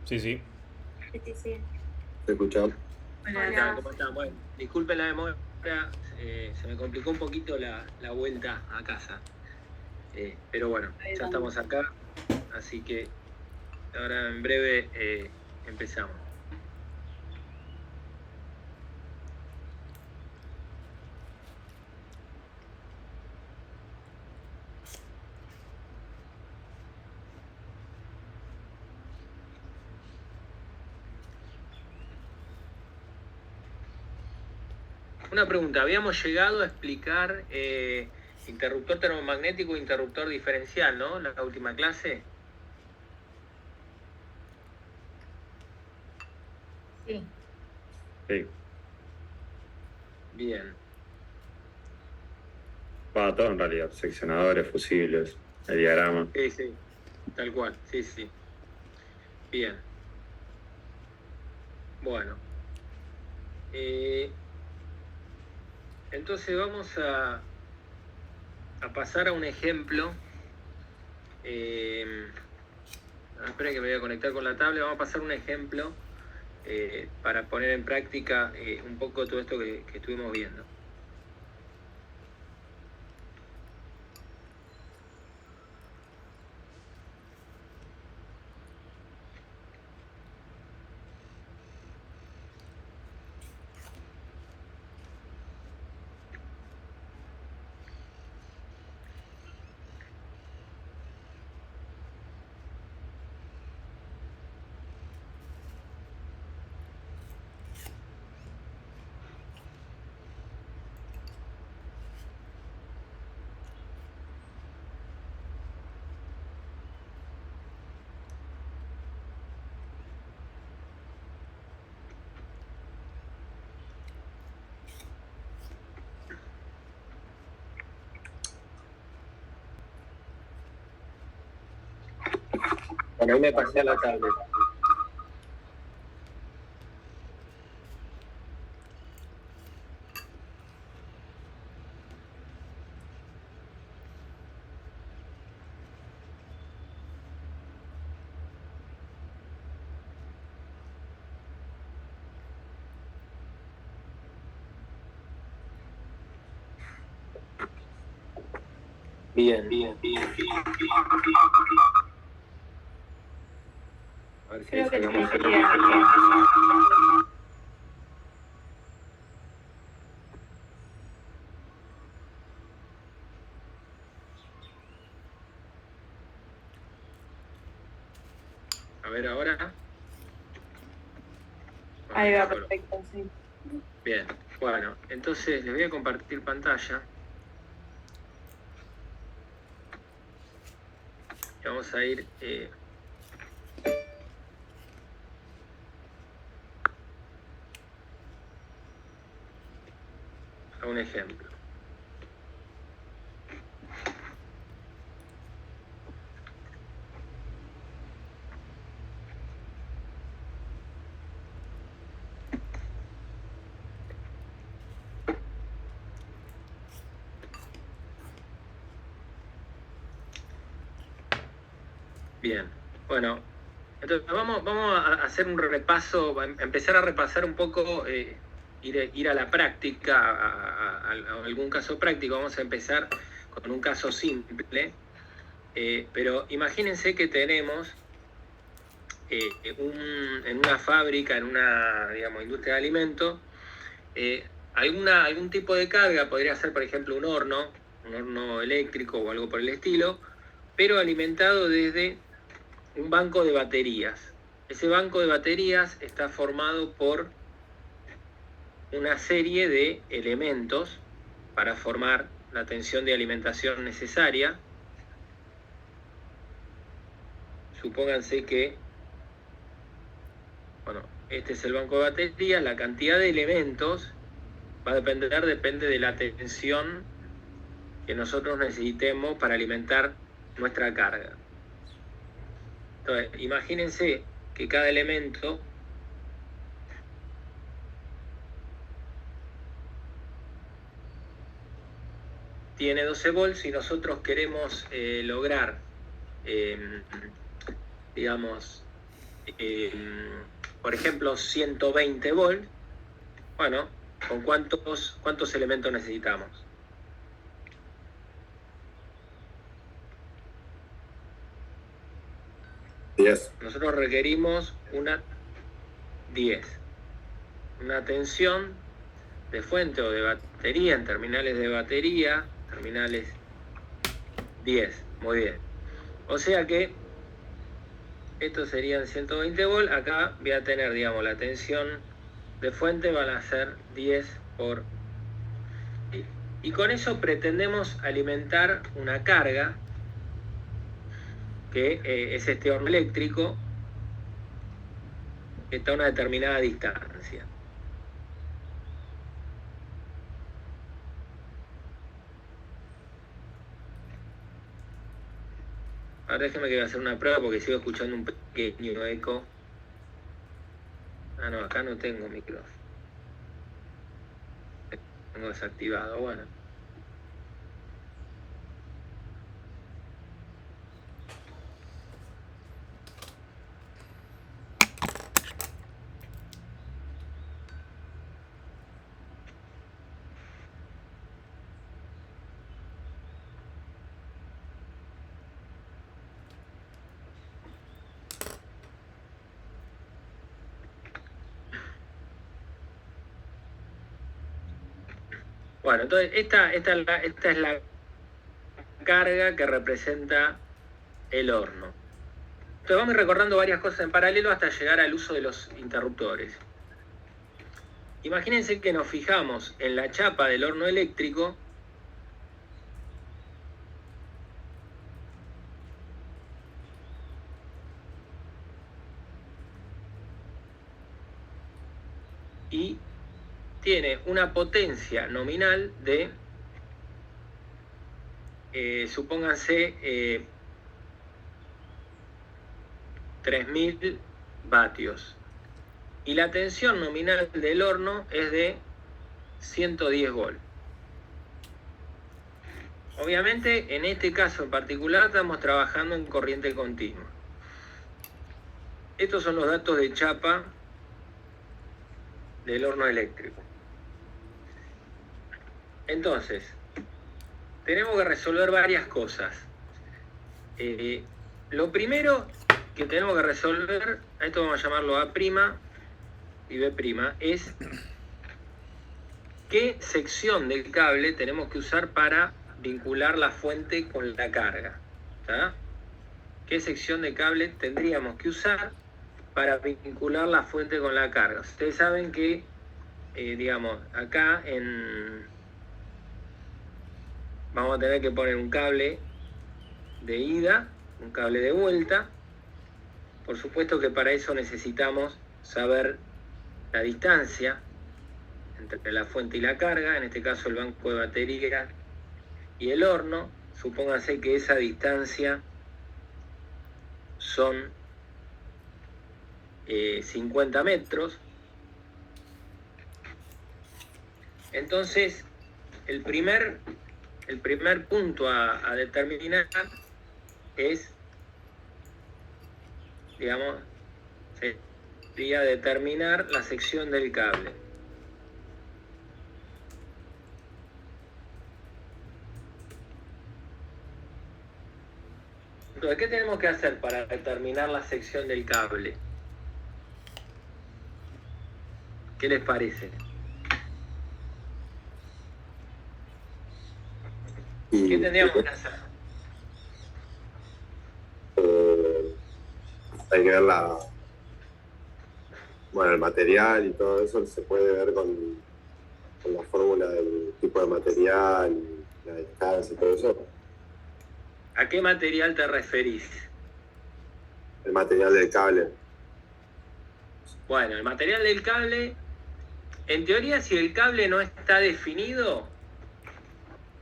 Sí, sí. Sí, sí, sí. ¿Te escuchamos? Hola, ¿cómo están? Bueno, disculpen la demora, se me complicó un poquito la vuelta a casa. Pero bueno, ya estamos acá, así que ahora en breve empezamos. Una pregunta, habíamos llegado a explicar interruptor termomagnético e interruptor diferencial, ¿no? La última clase. Sí. Sí. Bien, Va todo en realidad. Seccionadores, fusibles, el diagrama. sí, tal cual, sí. Bien. Bueno. Entonces vamos a pasar a un ejemplo. Esperen que me voy a conectar con la tablet. Vamos a pasar un ejemplo para poner en práctica un poco todo esto que estuvimos viendo. Bueno, ahí me pasé a la tablet. Bien. A ver si Creo que sacamos te A ver ahora. Ahí va, perfecto, sí. Bien, bueno, entonces les voy a compartir pantalla. Y vamos a ir a un ejemplo. Bien, bueno, entonces vamos a hacer un repaso, a empezar a repasar un poco, ir a la práctica, a algún caso práctico. Vamos a empezar con un caso simple, pero imagínense que tenemos en una fábrica, en una, digamos, industria de alimentos, algún tipo de carga, podría ser, por ejemplo, un horno eléctrico o algo por el estilo, pero alimentado desde un banco de baterías. Ese banco de baterías está formado por una serie de elementos para formar la tensión de alimentación necesaria. Supónganse que, bueno, este es el banco de baterías, la cantidad de elementos depende de la tensión que nosotros necesitemos para alimentar nuestra carga. Entonces, imagínense que cada elemento tiene 12 volts y nosotros queremos lograr, digamos, por ejemplo, 120 volts, bueno, ¿con cuántos elementos necesitamos? Nosotros requerimos una 10. Una tensión de fuente o de batería en terminales de batería, terminales 10. Muy bien. O sea que estos serían 120 volts. Acá voy a tener, digamos, la tensión de fuente van a ser 10 por... Y con eso pretendemos alimentar una carga que es este horno eléctrico que está a una determinada distancia. Ahora déjeme que voy a hacer una prueba porque sigo escuchando un pequeño eco. Ah, no, acá no tengo micrófono. Tengo desactivado, bueno. Bueno, entonces esta es la carga que representa el horno. Entonces vamos recordando varias cosas en paralelo hasta llegar al uso de los interruptores. Imagínense que nos fijamos en la chapa del horno eléctrico y tiene una potencia nominal de, supónganse, 3000 vatios. Y la tensión nominal del horno es de 110 volts. Obviamente, en este caso en particular, estamos trabajando en corriente continua. Estos son los datos de chapa del horno eléctrico. Entonces, tenemos que resolver varias cosas. Lo primero que tenemos que resolver, a esto vamos a llamarlo A' y B', es qué sección del cable tenemos que usar para vincular la fuente con la carga. ¿Tá? ¿Qué sección de cable tendríamos que usar para vincular la fuente con la carga? Ustedes saben que, digamos, acá vamos a tener que poner un cable de ida, un cable de vuelta. Por supuesto que para eso necesitamos saber la distancia entre la fuente y la carga, en este caso el banco de batería y el horno. Supónganse que esa distancia son 50 metros. Entonces, el primer punto a determinar es, digamos, sería determinar la sección del cable. Entonces, ¿qué tenemos que hacer para determinar la sección del cable? ¿Qué les parece? ¿Qué tendríamos que hacer? Hay que ver el material y todo eso se puede ver con la fórmula del tipo de material, la distancia y todo eso. ¿A qué material te referís? El material del cable. Bueno, el material del cable, en teoría, si el cable no está definido,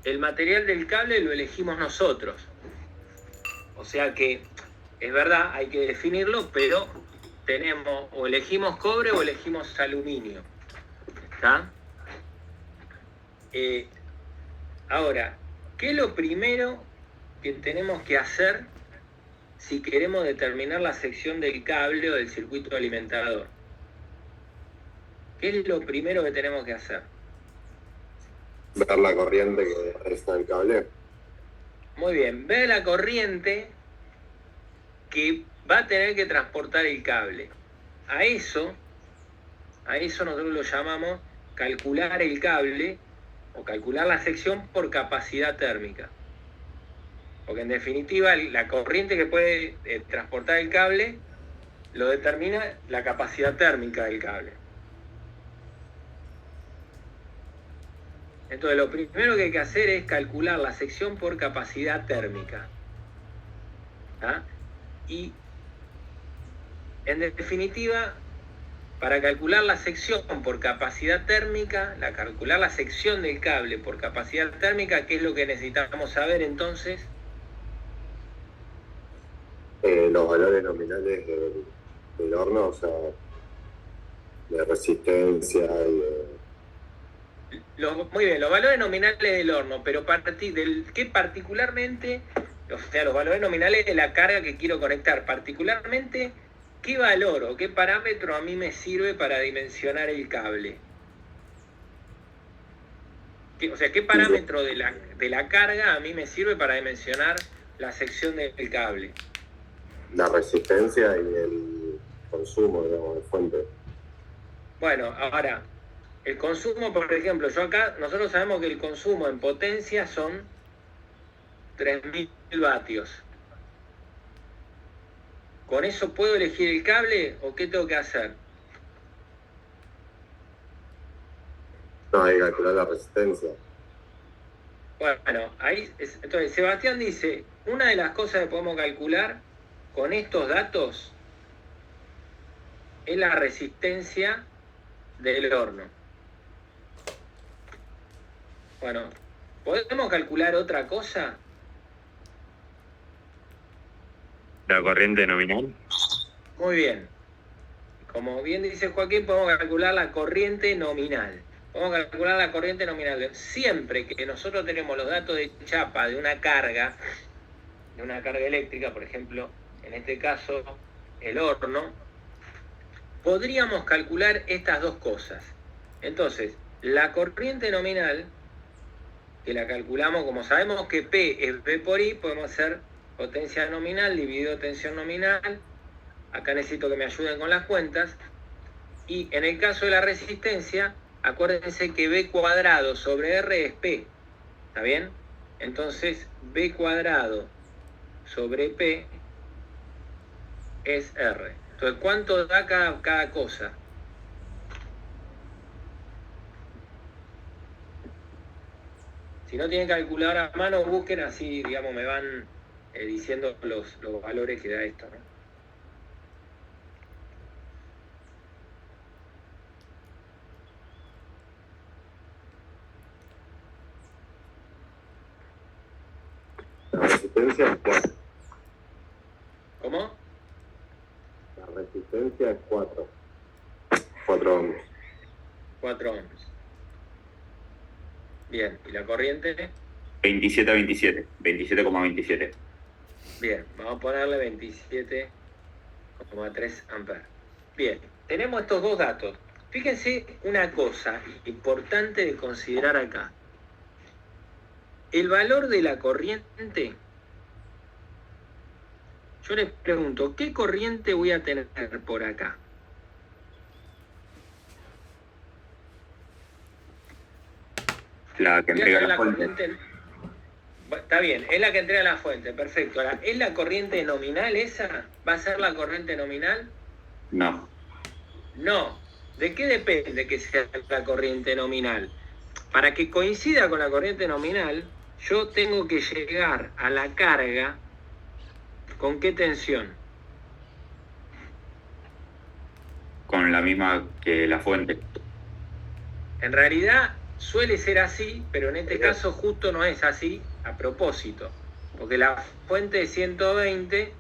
el material del cable lo elegimos nosotros. O sea que, es verdad, hay que definirlo, pero tenemos, o elegimos cobre o elegimos aluminio. ¿Está? Ahora, ¿qué es lo primero que tenemos que hacer si queremos determinar la sección del cable o del circuito alimentador. ¿Qué es lo primero que tenemos que hacer? Ver la corriente que está en el cable. Muy bien, ver la corriente que va a tener que transportar el cable. A eso nosotros lo llamamos calcular el cable o calcular la sección por capacidad térmica. Porque en definitiva la corriente que puede transportar el cable lo determina la capacidad térmica del cable. Entonces lo primero que hay que hacer es calcular la sección por capacidad térmica. ¿Ah? Y en definitiva, para calcular la sección por capacidad térmica, calcular la sección del cable por capacidad térmica, ¿qué es lo que necesitamos saber entonces? Los valores nominales del horno, o sea, de resistencia y de... Muy bien, los valores nominales del horno, pero ¿qué particularmente? O sea, los valores nominales de la carga que quiero conectar, particularmente, ¿qué valor o qué parámetro a mí me sirve para dimensionar el cable? O sea, ¿qué parámetro de la carga a mí me sirve para dimensionar la sección del cable? La resistencia y el consumo, digamos, de fuente. Bueno, ahora, el consumo, por ejemplo, nosotros sabemos que el consumo en potencia son 3.000 vatios. ¿Con eso puedo elegir el cable o qué tengo que hacer? No, hay que calcular la resistencia. Bueno, entonces Sebastián dice, una de las cosas que podemos calcular con estos datos es la resistencia del horno. Bueno, ¿podemos calcular otra cosa? La corriente nominal. Muy bien. Como bien dice Joaquín, podemos calcular la corriente nominal. Podemos calcular la corriente nominal. Siempre que nosotros tenemos los datos de chapa de una carga eléctrica, por ejemplo, en este caso el horno, podríamos calcular estas dos cosas. Entonces, la corriente nominal, que la calculamos, como sabemos que P es V por I, podemos hacer potencia nominal dividido tensión nominal. Acá necesito que me ayuden con las cuentas. Y en el caso de la resistencia, acuérdense que B cuadrado sobre R es P. ¿Está bien? Entonces, B cuadrado sobre P es R. Entonces, ¿cuánto da cada cosa? Si no tienen calculadora a mano, busquen así, digamos, me van diciendo los valores que da esto, ¿no? La resistencia es 4. ¿Cómo? La resistencia es 4. 4 ohms. 4 ohms. Bien, ¿y la corriente? 27,27. 27,27. Bien, vamos a ponerle 27,3 amperes. Bien, tenemos estos dos datos. Fíjense una cosa importante de considerar acá. El valor de la corriente, yo les pregunto, ¿qué corriente voy a tener por acá? La que Voy a entrega tener la fuente. Está bien, es la que entrega la fuente, perfecto. Ahora, ¿es la corriente nominal esa? ¿Va a ser la corriente nominal? No. No. ¿De qué depende que sea la corriente nominal? Para que coincida con la corriente nominal, yo tengo que llegar a la carga ¿con qué tensión? Con la misma que la fuente. En realidad suele ser así, pero en este caso justo no es así a propósito, porque la fuente es 120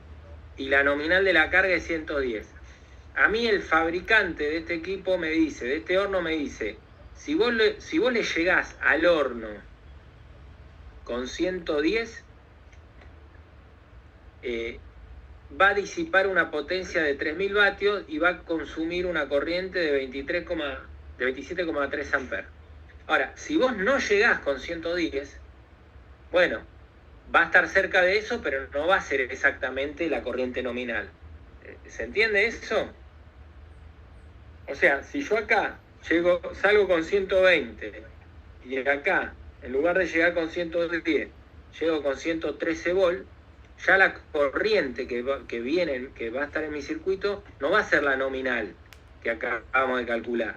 y la nominal de la carga es 110. A mí el fabricante de este equipo me dice, de este horno me dice, si vos le llegás al horno con 110, va a disipar una potencia de 3000 vatios y va a consumir una corriente de 27,3 amperes. Ahora, si vos no llegás con 110, bueno, va a estar cerca de eso, pero no va a ser exactamente la corriente nominal. ¿Se entiende eso? O sea, si yo acá salgo con 120 y acá, en lugar de llegar con 110, llego con 113 volt, ya la corriente que va a estar en mi circuito no va a ser la nominal que acá acabamos de calcular.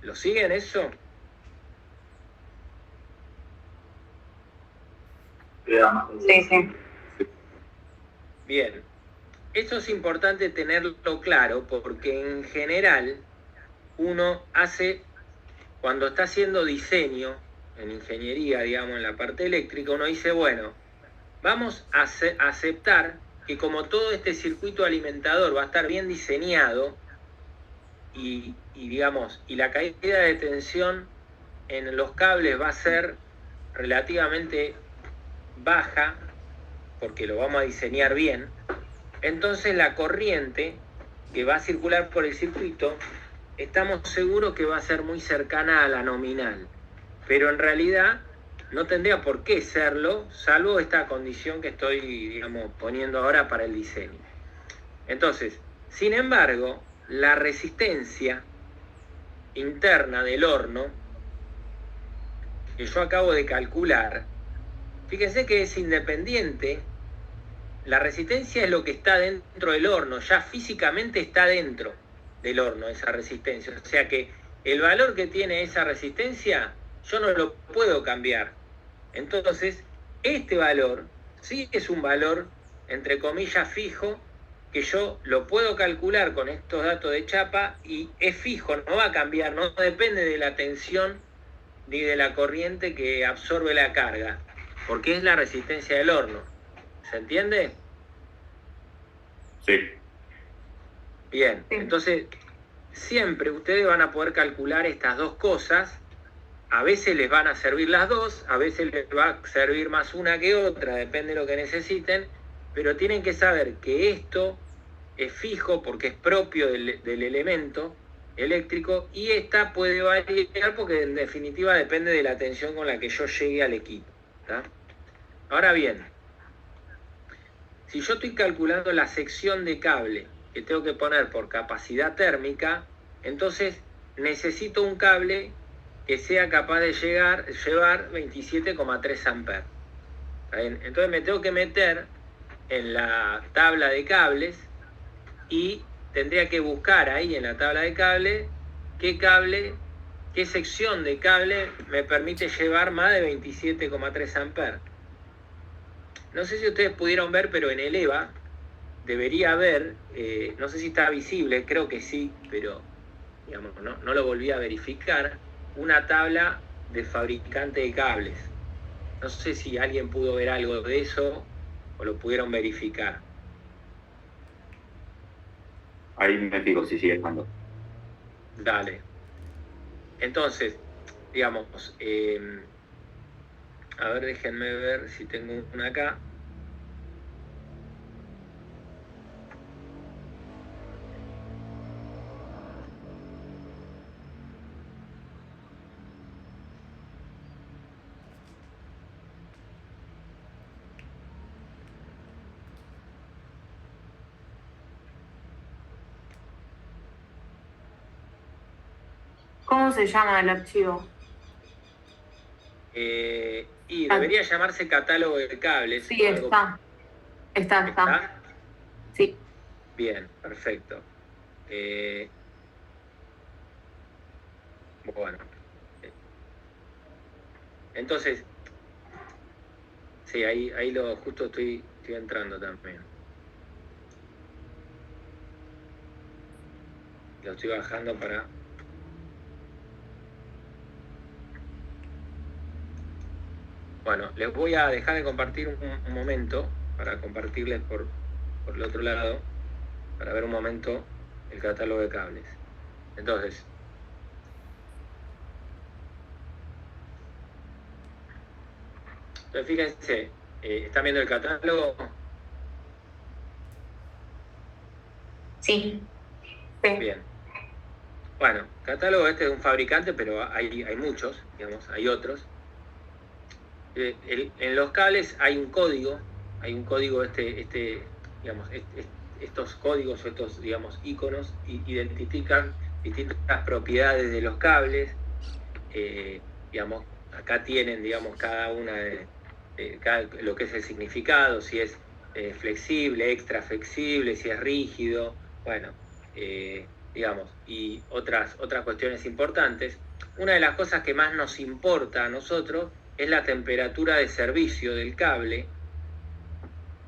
¿Lo siguen eso? Sí, sí. Bien. Esto es importante tenerlo claro porque en general uno hace, cuando está haciendo diseño en ingeniería, digamos, en la parte eléctrica, uno dice, bueno, vamos a aceptar que como todo este circuito alimentador va a estar bien diseñado y digamos, y la caída de tensión en los cables va a ser relativamente baja, porque lo vamos a diseñar bien, entonces la corriente que va a circular por el circuito, estamos seguros que va a ser muy cercana a la nominal, pero en realidad no tendría por qué serlo, salvo esta condición que estoy, digamos, poniendo ahora para el diseño. Entonces, sin embargo, la resistencia interna del horno, que yo acabo de calcular, fíjense que es independiente. La resistencia es lo que está dentro del horno, ya físicamente está dentro del horno esa resistencia. O sea que el valor que tiene esa resistencia, yo no lo puedo cambiar. Entonces, este valor sí es un valor, entre comillas, fijo, que yo lo puedo calcular con estos datos de chapa y es fijo, no va a cambiar, no depende de la tensión ni de la corriente que absorbe la carga, porque es la resistencia del horno. ¿Se entiende? Sí. Bien, Sí. entonces siempre ustedes van a poder calcular estas dos cosas. A veces les van a servir las dos, a veces les va a servir más una que otra, depende de lo que necesiten, pero tienen que saber que esto es fijo porque es propio del elemento eléctrico y esta puede variar porque en definitiva depende de la tensión con la que yo llegue al equipo, ¿tá? Ahora bien, si yo estoy calculando la sección de cable que tengo que poner por capacidad térmica, entonces necesito un cable que sea capaz de llevar 27,3 amperes. Entonces me tengo que meter en la tabla de cables y tendría que buscar ahí en la tabla de cables qué sección de cable me permite llevar más de 27,3 amperes. No sé si ustedes pudieron ver, pero en el EVA debería haber, no sé si está visible, creo que sí, pero digamos, no lo volví a verificar, una tabla de fabricante de cables. No sé si alguien pudo ver algo de eso o lo pudieron verificar. Ahí me fijo si sigue estando. Dale. Entonces, digamos, a ver, déjenme ver si tengo una acá. ¿Cómo se llama el archivo? Y debería llamarse catálogo de cables. Sí, está. Está. ¿Está? Sí. Bien, perfecto. Bueno. Entonces, sí, ahí justo estoy entrando también. Lo estoy bajando para... Bueno, les voy a dejar de compartir un momento para compartirles por el otro lado, para ver un momento el catálogo de cables. Entonces, fíjense, ¿están viendo el catálogo? Sí. Sí. Bien. Bueno, catálogo este de un fabricante, pero hay muchos, digamos, hay otros. En los cables hay un código digamos, estos códigos o estos, digamos, iconos identifican distintas propiedades de los cables. Digamos, acá tienen, digamos, cada una de lo que es el significado, si es flexible, extra flexible, si es rígido, bueno, digamos, y otras cuestiones importantes. Una de las cosas que más nos importa a nosotros es la temperatura de servicio del cable,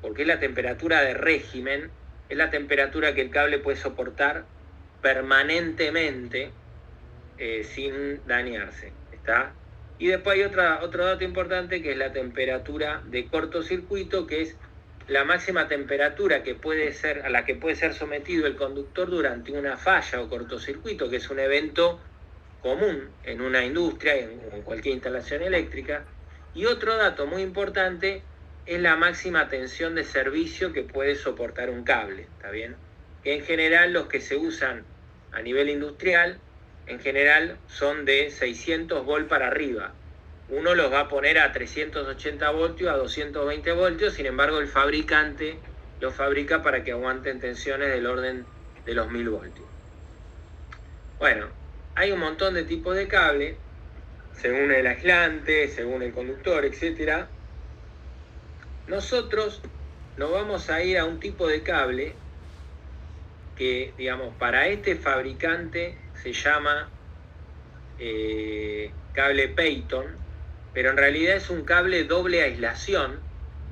porque es la temperatura de régimen, es la temperatura que el cable puede soportar permanentemente sin dañarse, ¿está? Y después hay otro dato importante, que es la temperatura de cortocircuito, que es la máxima temperatura a la que puede ser sometido el conductor durante una falla o cortocircuito, que es un evento común en una industria, en cualquier instalación eléctrica. Y otro dato muy importante es la máxima tensión de servicio que puede soportar un cable, ¿está bien? Que en general los que se usan a nivel industrial, en general son de 600 volts para arriba. Uno los va a poner a 380 voltios, a 220 voltios, sin embargo el fabricante los fabrica para que aguanten tensiones del orden de los 1000 voltios. Bueno, hay un montón de tipos de cable, según el aislante, según el conductor, etc. Nosotros nos vamos a ir a un tipo de cable que, digamos, para este fabricante se llama cable Peyton, pero en realidad es un cable doble aislación.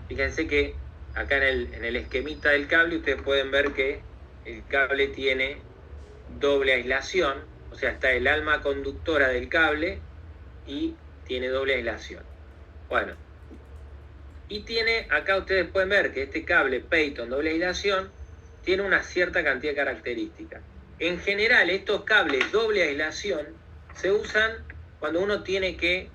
Fíjense que acá en el esquemita del cable ustedes pueden ver que el cable tiene doble aislación, o sea, está el alma conductora del cable y tiene doble aislación. Bueno, y tiene, acá ustedes pueden ver que este cable Peyton doble aislación tiene una cierta cantidad de características. En general, estos cables doble aislación se usan cuando uno tiene que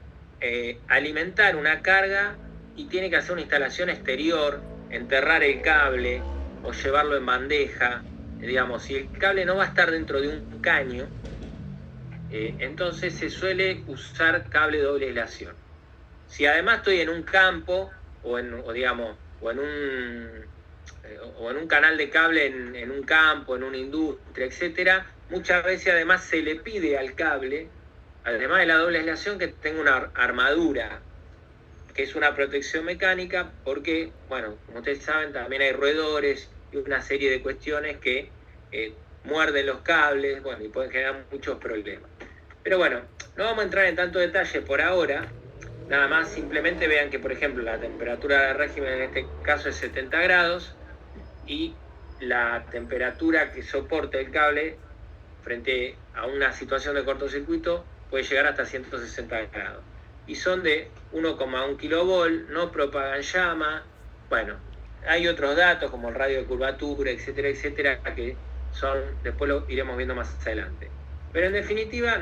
alimentar una carga y tiene que hacer una instalación exterior, enterrar el cable o llevarlo en bandeja. Digamos, si el cable no va a estar dentro de un caño, entonces se suele usar cable doble aislación. Si además estoy en un campo o en un canal de cable en un campo, en una industria, etcétera, muchas veces además se le pide al cable, además de la doble aislación, que tenga una armadura, que es una protección mecánica, porque, bueno, como ustedes saben, también hay roedores y una serie de cuestiones que muerden los cables, bueno, y pueden generar muchos problemas. Pero bueno, no vamos a entrar en tanto detalle por ahora. Nada más, simplemente vean que, por ejemplo, la temperatura de régimen en este caso es 70 grados y la temperatura que soporta el cable frente a una situación de cortocircuito puede llegar hasta 160 grados. Y son de 1,1 kilovolt, no propagan llama. Bueno, hay otros datos como el radio de curvatura, etcétera, etcétera, que después lo iremos viendo más adelante. Pero en definitiva,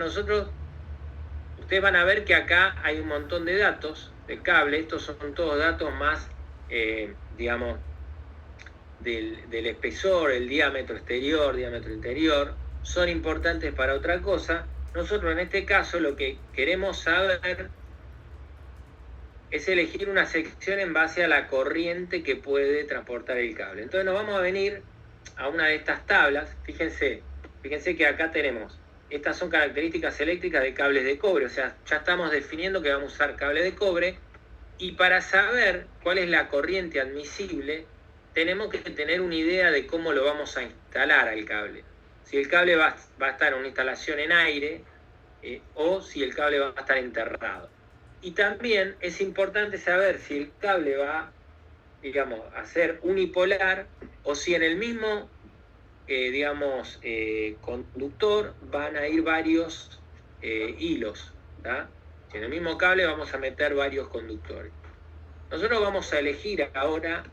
ustedes van a ver que acá hay un montón de datos de cable. Estos son todos datos más, digamos, del espesor, el diámetro exterior, diámetro interior. Son importantes para otra cosa. Nosotros en este caso lo que queremos saber es elegir una sección en base a la corriente que puede transportar el cable. Entonces nos vamos a venir a una de estas tablas. Fíjense que acá tenemos, estas son características eléctricas de cables de cobre, o sea, ya estamos definiendo que vamos a usar cable de cobre, y para saber cuál es la corriente admisible, tenemos que tener una idea de cómo lo vamos a instalar al cable. Si el cable va a estar en una instalación en aire, o si el cable va a estar enterrado. Y también es importante saber si el cable va, digamos, a ser unipolar, o si en el mismo conductor van a ir varios hilos, ¿tá? Si en el mismo cable vamos a meter varios conductores. Nosotros vamos a elegir ahora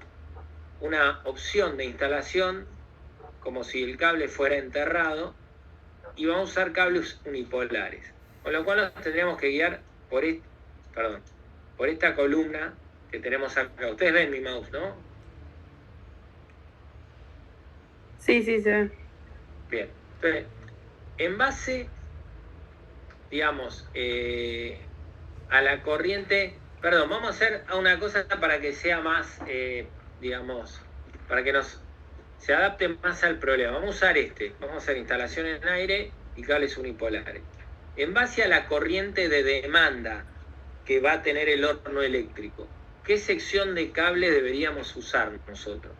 una opción de instalación como si el cable fuera enterrado, y vamos a usar cables unipolares, con lo cual nos tendríamos que guiar por esta columna que tenemos acá. Ustedes ven mi mouse, ¿no? Sí, se ve. Bien. Entonces, en base, digamos, a la corriente, perdón, vamos a hacer una cosa para que sea más, digamos, para que se adapte más al problema. Vamos a usar vamos a hacer instalaciones en aire y cables unipolares. En base a la corriente de demanda que va a tener el horno eléctrico, ¿qué sección de cable deberíamos usar nosotros?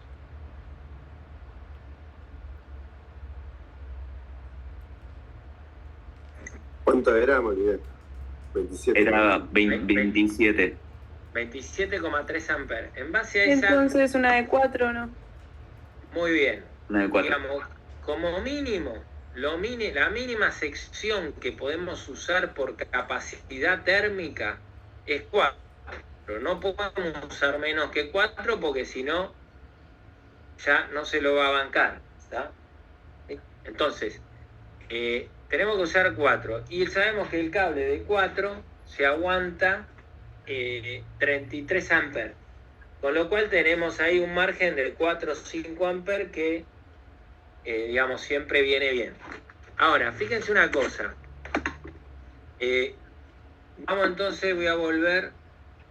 ¿Cuánto era, me olvidé? 27. Era 27. 27,3 amperes. En base a esa... Entonces una de 4, ¿no? Muy bien. Una de 4. Digamos, como mínimo, la mínima sección que podemos usar por capacidad térmica es 4. Pero no podemos usar menos que 4 porque si no, ya no se lo va a bancar. ¿Está? Entonces, tenemos que usar 4. Y sabemos que el cable de 4 se aguanta 33 amperes. Con lo cual tenemos ahí un margen de 4 o 5 amperes que, digamos, siempre viene bien. Ahora, fíjense una cosa. Vamos entonces, voy a volver.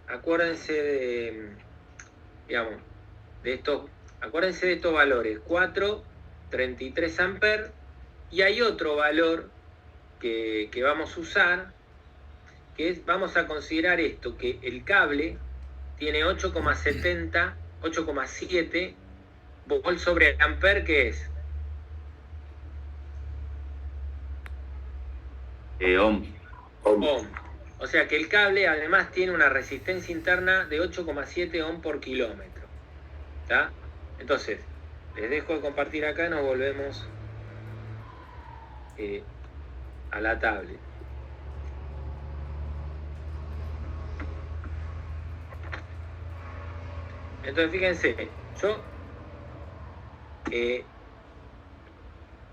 Acuérdense de, digamos, acuérdense de estos valores. 4, 33 amperes. Y hay otro valor que vamos a usar, que es, vamos a considerar esto, que el cable tiene 8,70, 8,7 volt sobre ampere, que es Ohm. ohm. O sea que el cable además tiene una resistencia interna de 8,7 ohm por kilómetro. ¿Está? Entonces, les dejo de compartir acá, nos volvemos a la tablet. Entonces fíjense, yo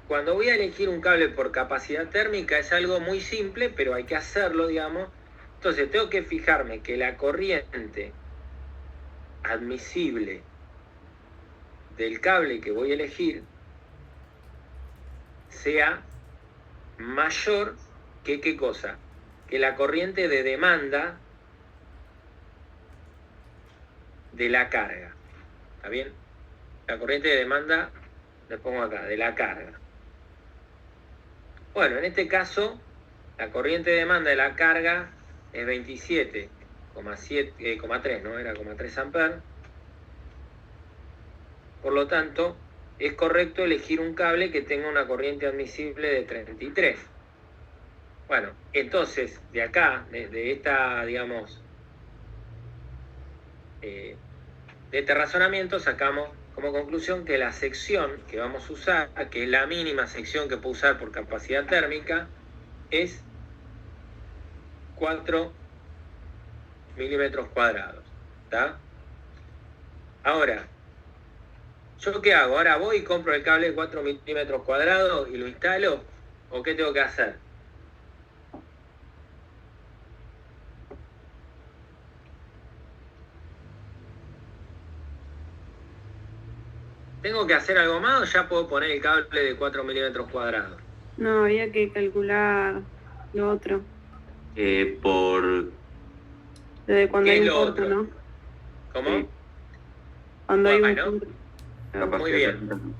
cuando voy a elegir un cable por capacidad térmica es algo muy simple, pero hay que hacerlo, digamos. Entonces tengo que fijarme que la corriente admisible del cable que voy a elegir sea mayor que ¿qué cosa? Que la corriente de demanda de la carga. ¿Está bien? La corriente de demanda, le pongo acá, de la carga. Bueno, en este caso, la corriente de demanda de la carga es 27,3, ¿no? Era 0,3 amperes. Por lo tanto, es correcto elegir un cable que tenga una corriente admisible de 33. Bueno, entonces, de acá, de esta, digamos, de este razonamiento sacamos como conclusión que la sección que vamos a usar, que es la mínima sección que puedo usar por capacidad térmica, es 4 milímetros cuadrados. ¿Está? Ahora, ¿yo qué hago? Ahora voy y compro el cable de 4 milímetros cuadrados y lo instalo, ¿o qué tengo que hacer? ¿Tengo que hacer algo más o ya puedo poner el cable de 4 milímetros cuadrados? No, había que calcular lo otro. Por... Lo de cuando ¿Qué hay es un lo corto, otro? ¿no? ¿Cómo? Sí. Cuando hay Bueno, un corto. Muy bien.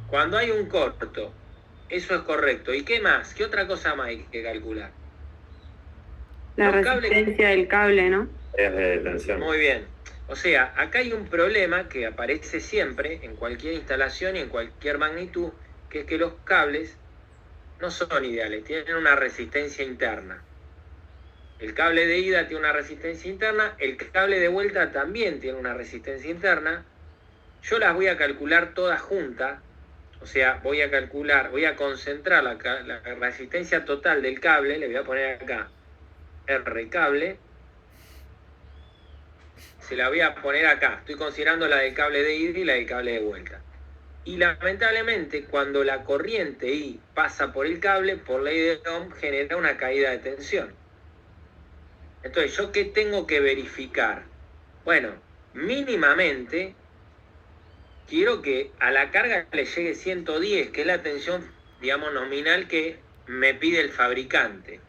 Cuando hay un corto, eso es correcto. ¿Y qué más? ¿Qué otra cosa más hay que calcular? La Los cables- resistencia del cable, ¿no? Es de tensión. Muy bien. O sea, acá hay un problema que aparece siempre en cualquier instalación y en cualquier magnitud, que es que los cables no son ideales, tienen una resistencia interna. El cable de ida tiene una resistencia interna, el cable de vuelta también tiene una resistencia interna. Yo las voy a calcular todas juntas, o sea, voy a concentrar la resistencia total del cable, le voy a poner acá R cable, se la voy a poner acá, estoy considerando la del cable de ida y la del cable de vuelta. Y lamentablemente, cuando la corriente I pasa por el cable, por ley de Ohm, genera una caída de tensión. Entonces, ¿yo qué tengo que verificar? Bueno, mínimamente, quiero que a la carga le llegue 110, que es la tensión, digamos, nominal que me pide el fabricante.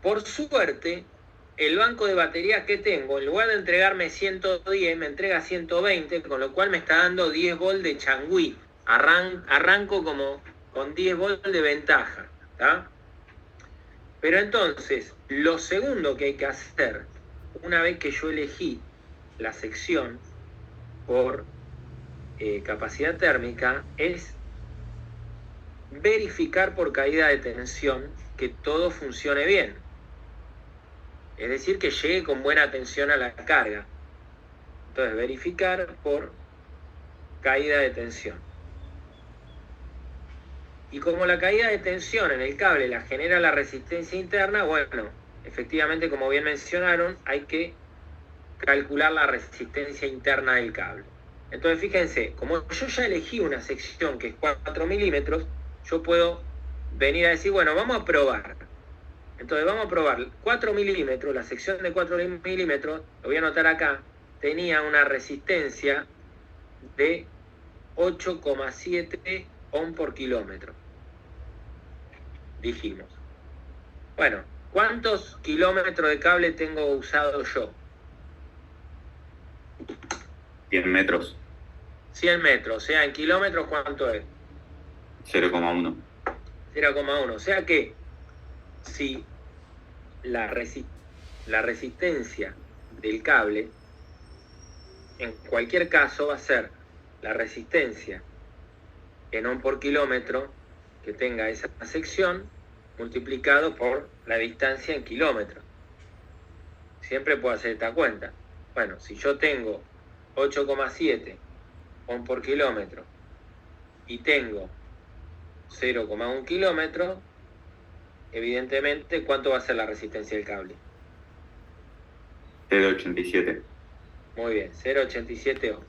Por suerte, el banco de baterías que tengo, en lugar de entregarme 110, me entrega 120, con lo cual me está dando 10 volts de changüí. Arranco como con 10 volts de ventaja, ¿tá? Pero entonces, lo segundo que hay que hacer, una vez que yo elegí la sección por capacidad térmica, es verificar por caída de tensión que todo funcione bien. Es decir, que llegue con buena tensión a la carga. Entonces, verificar por caída de tensión. Y como la caída de tensión en el cable la genera la resistencia interna, bueno, efectivamente, como bien mencionaron, hay que calcular la resistencia interna del cable. Entonces, fíjense, como yo ya elegí una sección que es 4 milímetros, yo puedo venir a decir, bueno, vamos a probar. Entonces, vamos a probar 4 milímetros, la sección de 4 milímetros, lo voy a anotar acá, tenía una resistencia de 8,7 ohm por kilómetro. Dijimos. Bueno, ¿cuántos kilómetros de cable tengo usado yo? 100 metros, 100 metros, o sea, en kilómetros, ¿cuánto es? 0,1. 0,1. O sea que si la resistencia del cable, en cualquier caso, va a ser la resistencia en ohm por kilómetro que tenga esa sección multiplicado por la distancia en kilómetros. Siempre puedo hacer esta cuenta. Bueno, si yo tengo 8,7 ohm por kilómetro y tengo 0,1 kilómetro, evidentemente, ¿cuánto va a ser la resistencia del cable? 0,87. Muy bien, 0,87 ohm.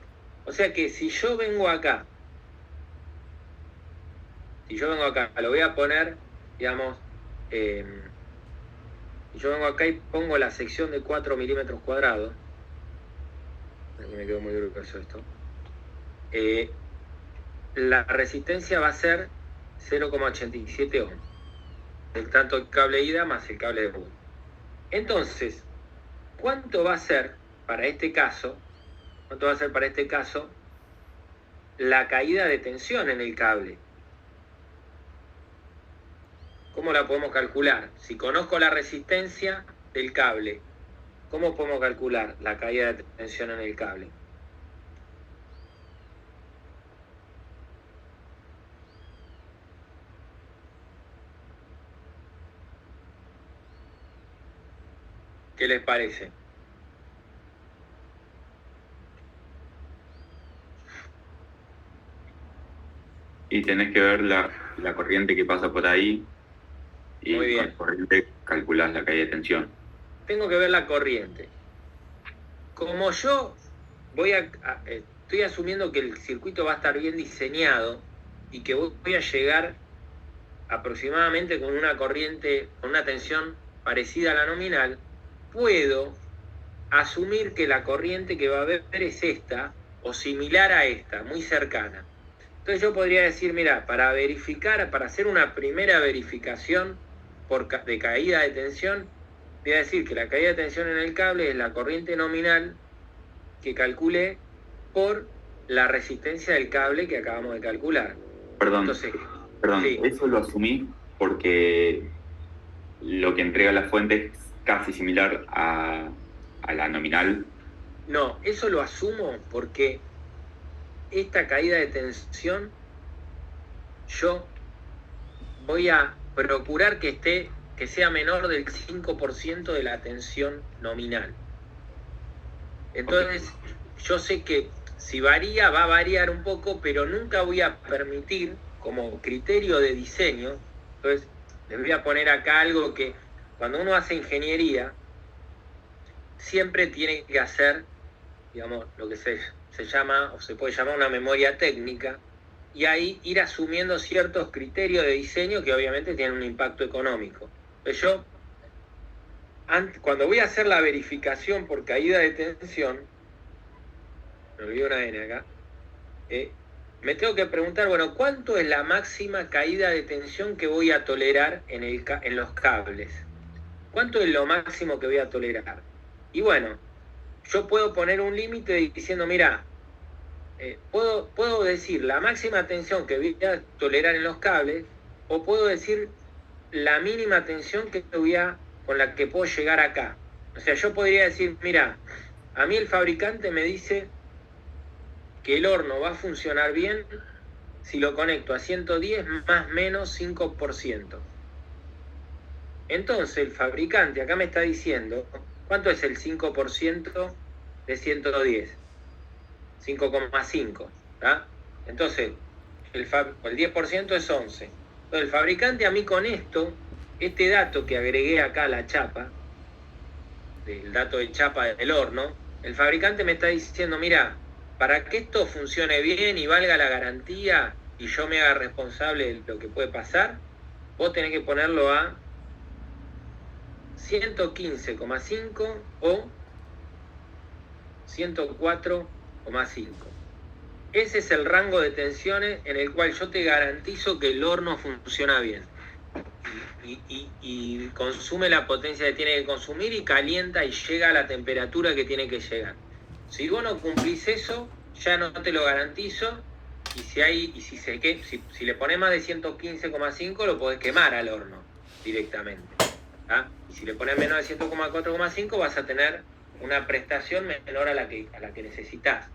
O sea que si yo vengo acá, lo voy a poner, digamos, yo vengo acá y pongo la sección de 4 milímetros cuadrados. Aquí me quedó muy grueso esto. La resistencia va a ser 0,87 ohm. Tanto el cable ida más el cable de vuelta. Entonces, ¿cuánto va a ser para este caso? ¿Cuánto va a ser para este caso la caída de tensión en el cable? ¿Cómo la podemos calcular? Si conozco la resistencia del cable, ¿cómo podemos calcular la caída de tensión en el cable? ¿Qué les parece? Y tenés que ver la corriente que pasa por ahí. Y Muy bien. con la corriente calculás la caída de tensión. Tengo que ver la corriente. Como yo estoy asumiendo que el circuito va a estar bien diseñado y que voy a llegar aproximadamente con una corriente, con una tensión parecida a la nominal, puedo asumir que la corriente que va a haber es esta, o similar a esta, muy cercana. Entonces yo podría decir, mira, para hacer una primera verificación de caída de tensión, voy a decir que la caída de tensión en el cable es la corriente nominal que calculé por la resistencia del cable que acabamos de calcular. Perdón, Entonces, sí. Eso lo asumí porque lo que entrega la fuente es casi similar a la nominal. No, eso lo asumo porque esta caída de tensión yo voy a procurar que sea menor del 5% de la tensión nominal. Entonces, yo sé que si varía, va a variar un poco, pero nunca voy a permitir, como criterio de diseño, entonces les voy a poner acá algo que cuando uno hace ingeniería, siempre tiene que hacer, digamos, lo que se llama, o se puede llamar una memoria técnica, y ahí ir asumiendo ciertos criterios de diseño que obviamente tienen un impacto económico. Entonces yo, cuando voy a hacer la verificación por caída de tensión, me olvidé una N acá, me tengo que preguntar, bueno, ¿cuánto es la máxima caída de tensión que voy a tolerar en los cables? ¿Cuánto es lo máximo que voy a tolerar? Y bueno, yo puedo poner un límite diciendo, mira, puedo decir la máxima tensión que voy a tolerar en los cables, o puedo decir la mínima tensión con la que puedo llegar acá. O sea, yo podría decir, mira, a mí el fabricante me dice que el horno va a funcionar bien si lo conecto a 110 más menos 5%. Entonces el fabricante acá me está diciendo, ¿cuánto es el 5% de 110? 5,5. Entonces, el 10% es 11. Entonces, el fabricante a mí con este dato que agregué acá a la chapa, del dato de chapa del horno, el fabricante me está diciendo, mira, para que esto funcione bien y valga la garantía y yo me haga responsable de lo que puede pasar, vos tenés que ponerlo a 115,5 o 104,5. Ese es el rango de tensiones en el cual yo te garantizo que el horno funciona bien y consume la potencia que tiene que consumir y calienta y llega a la temperatura que tiene que llegar. Si vos no cumplís eso, ya no te lo garantizo, y si le pones más de 115,5 lo podés quemar al horno directamente. Y si le pones menos de 104,5 vas a tener una prestación menor a la que necesitas.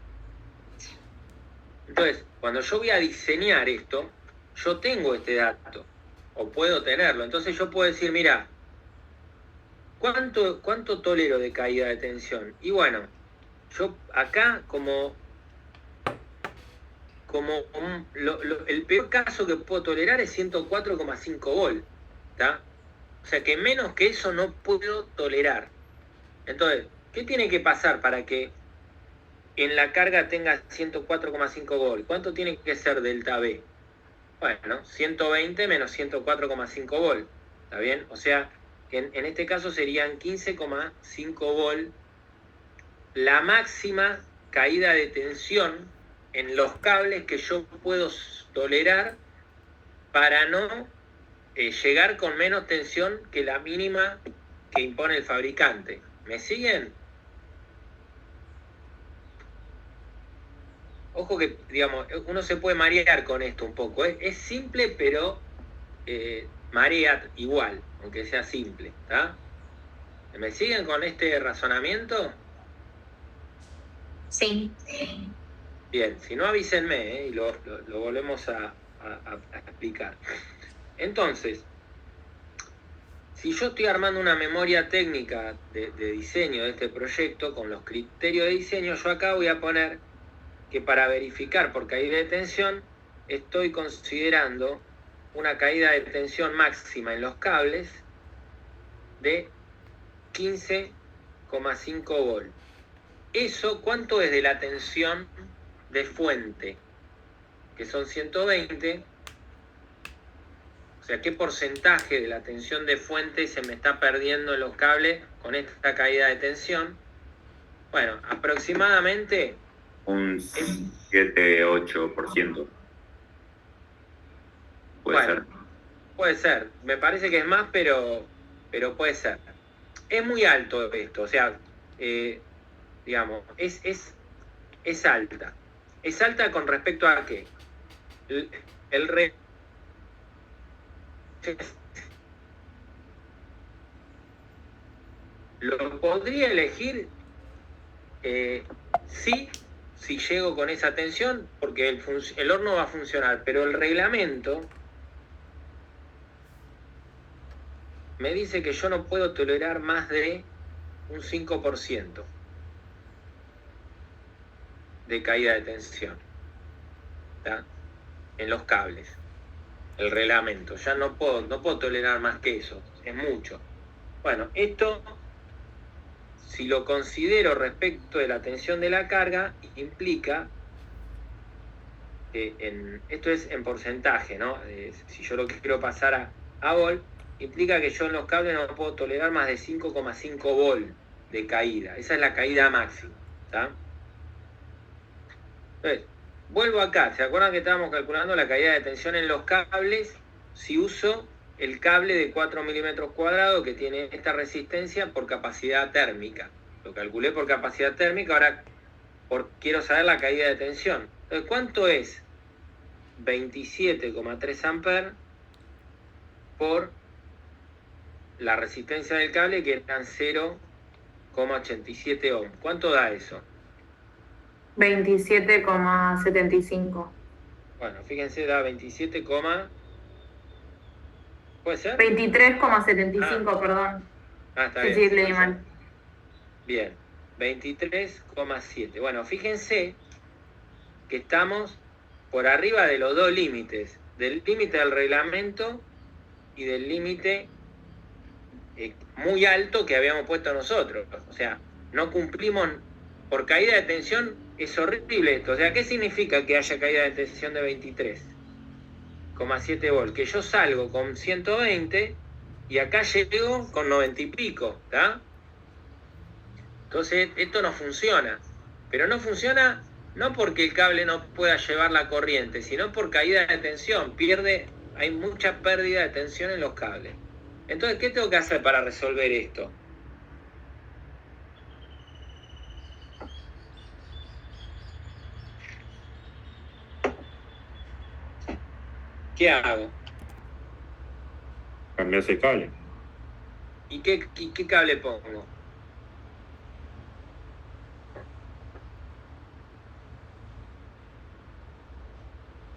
Entonces, cuando yo voy a diseñar esto, yo tengo este dato, o puedo tenerlo. Entonces yo puedo decir, mira, ¿cuánto tolero de caída de tensión? Y bueno, yo acá el peor caso que puedo tolerar es 104,5 volt, ¿tá? O sea que menos que eso no puedo tolerar. Entonces, ¿qué tiene que pasar para que en la carga tenga 104,5 volt? ¿Cuánto tiene que ser delta B? Bueno, 120 menos 104,5 volt, ¿está bien? O sea, en este caso serían 15,5 volt la máxima caída de tensión en los cables que yo puedo tolerar para no llegar con menos tensión que la mínima que impone el fabricante. ¿Me siguen? Ojo que, digamos, uno se puede marear con esto un poco. Es simple, pero marea igual, aunque sea simple. ¿Está? ¿Me siguen con este razonamiento? Sí. Bien, si no avísenme y lo volvemos a explicar. Entonces, si yo estoy armando una memoria técnica de diseño de este proyecto, con los criterios de diseño, yo acá voy a poner que para verificar por caída de tensión, estoy considerando una caída de tensión máxima en los cables de 15,5 volt. ¿Eso cuánto es de la tensión de fuente? Que son 120. O sea, ¿qué porcentaje de la tensión de fuente se me está perdiendo en los cables con esta caída de tensión? Bueno, aproximadamente un 7-8%. Puede ser. Puede ser. Me parece que es más, pero puede ser. Es muy alto esto, o sea, digamos, es alta. ¿Es alta con respecto a qué? Lo podría elegir sí, si llego con esa tensión, porque el horno va a funcionar, pero el reglamento me dice que yo no puedo tolerar más de un 5% de caída de tensión, ¿tá? En los cables. El reglamento, ya no puedo tolerar más que eso, es mucho. Bueno, esto, si lo considero respecto de la tensión de la carga, implica que esto es en porcentaje, ¿no? Si yo lo quiero pasar a volt, implica que yo en los cables no puedo tolerar más de 5,5 volt de caída. Esa es la caída máxima, ¿tá? Entonces, Vuelvo acá, ¿se acuerdan que estábamos calculando la caída de tensión en los cables? Si uso el cable de 4 milímetros cuadrados que tiene esta resistencia por capacidad térmica. Lo calculé por capacidad térmica, ahora quiero saber la caída de tensión. Entonces, ¿cuánto es 27,3 amperes por la resistencia del cable, que eran 0,87 ohm? ¿Cuánto da eso? 27,75. Bueno, fíjense, da 27, ¿puede ser? 23,75, perdón. Está Sí, bien. sí, leí mal. Bien, 23,7. Bueno, fíjense que estamos por arriba de los dos límites, del límite del reglamento y del límite muy alto que habíamos puesto nosotros. O sea, no cumplimos. Por caída de tensión es horrible esto. O sea, ¿qué significa que haya caída de tensión de 23,7 volts? Que yo salgo con 120 y acá llego con 90 y pico, ¿está? Entonces, esto no funciona. Pero no funciona no porque el cable no pueda llevar la corriente, sino por caída de tensión. Hay mucha pérdida de tensión en los cables. Entonces, ¿qué tengo que hacer para resolver esto? ¿Qué hago? Cambiás el cable. ¿Y qué cable pongo?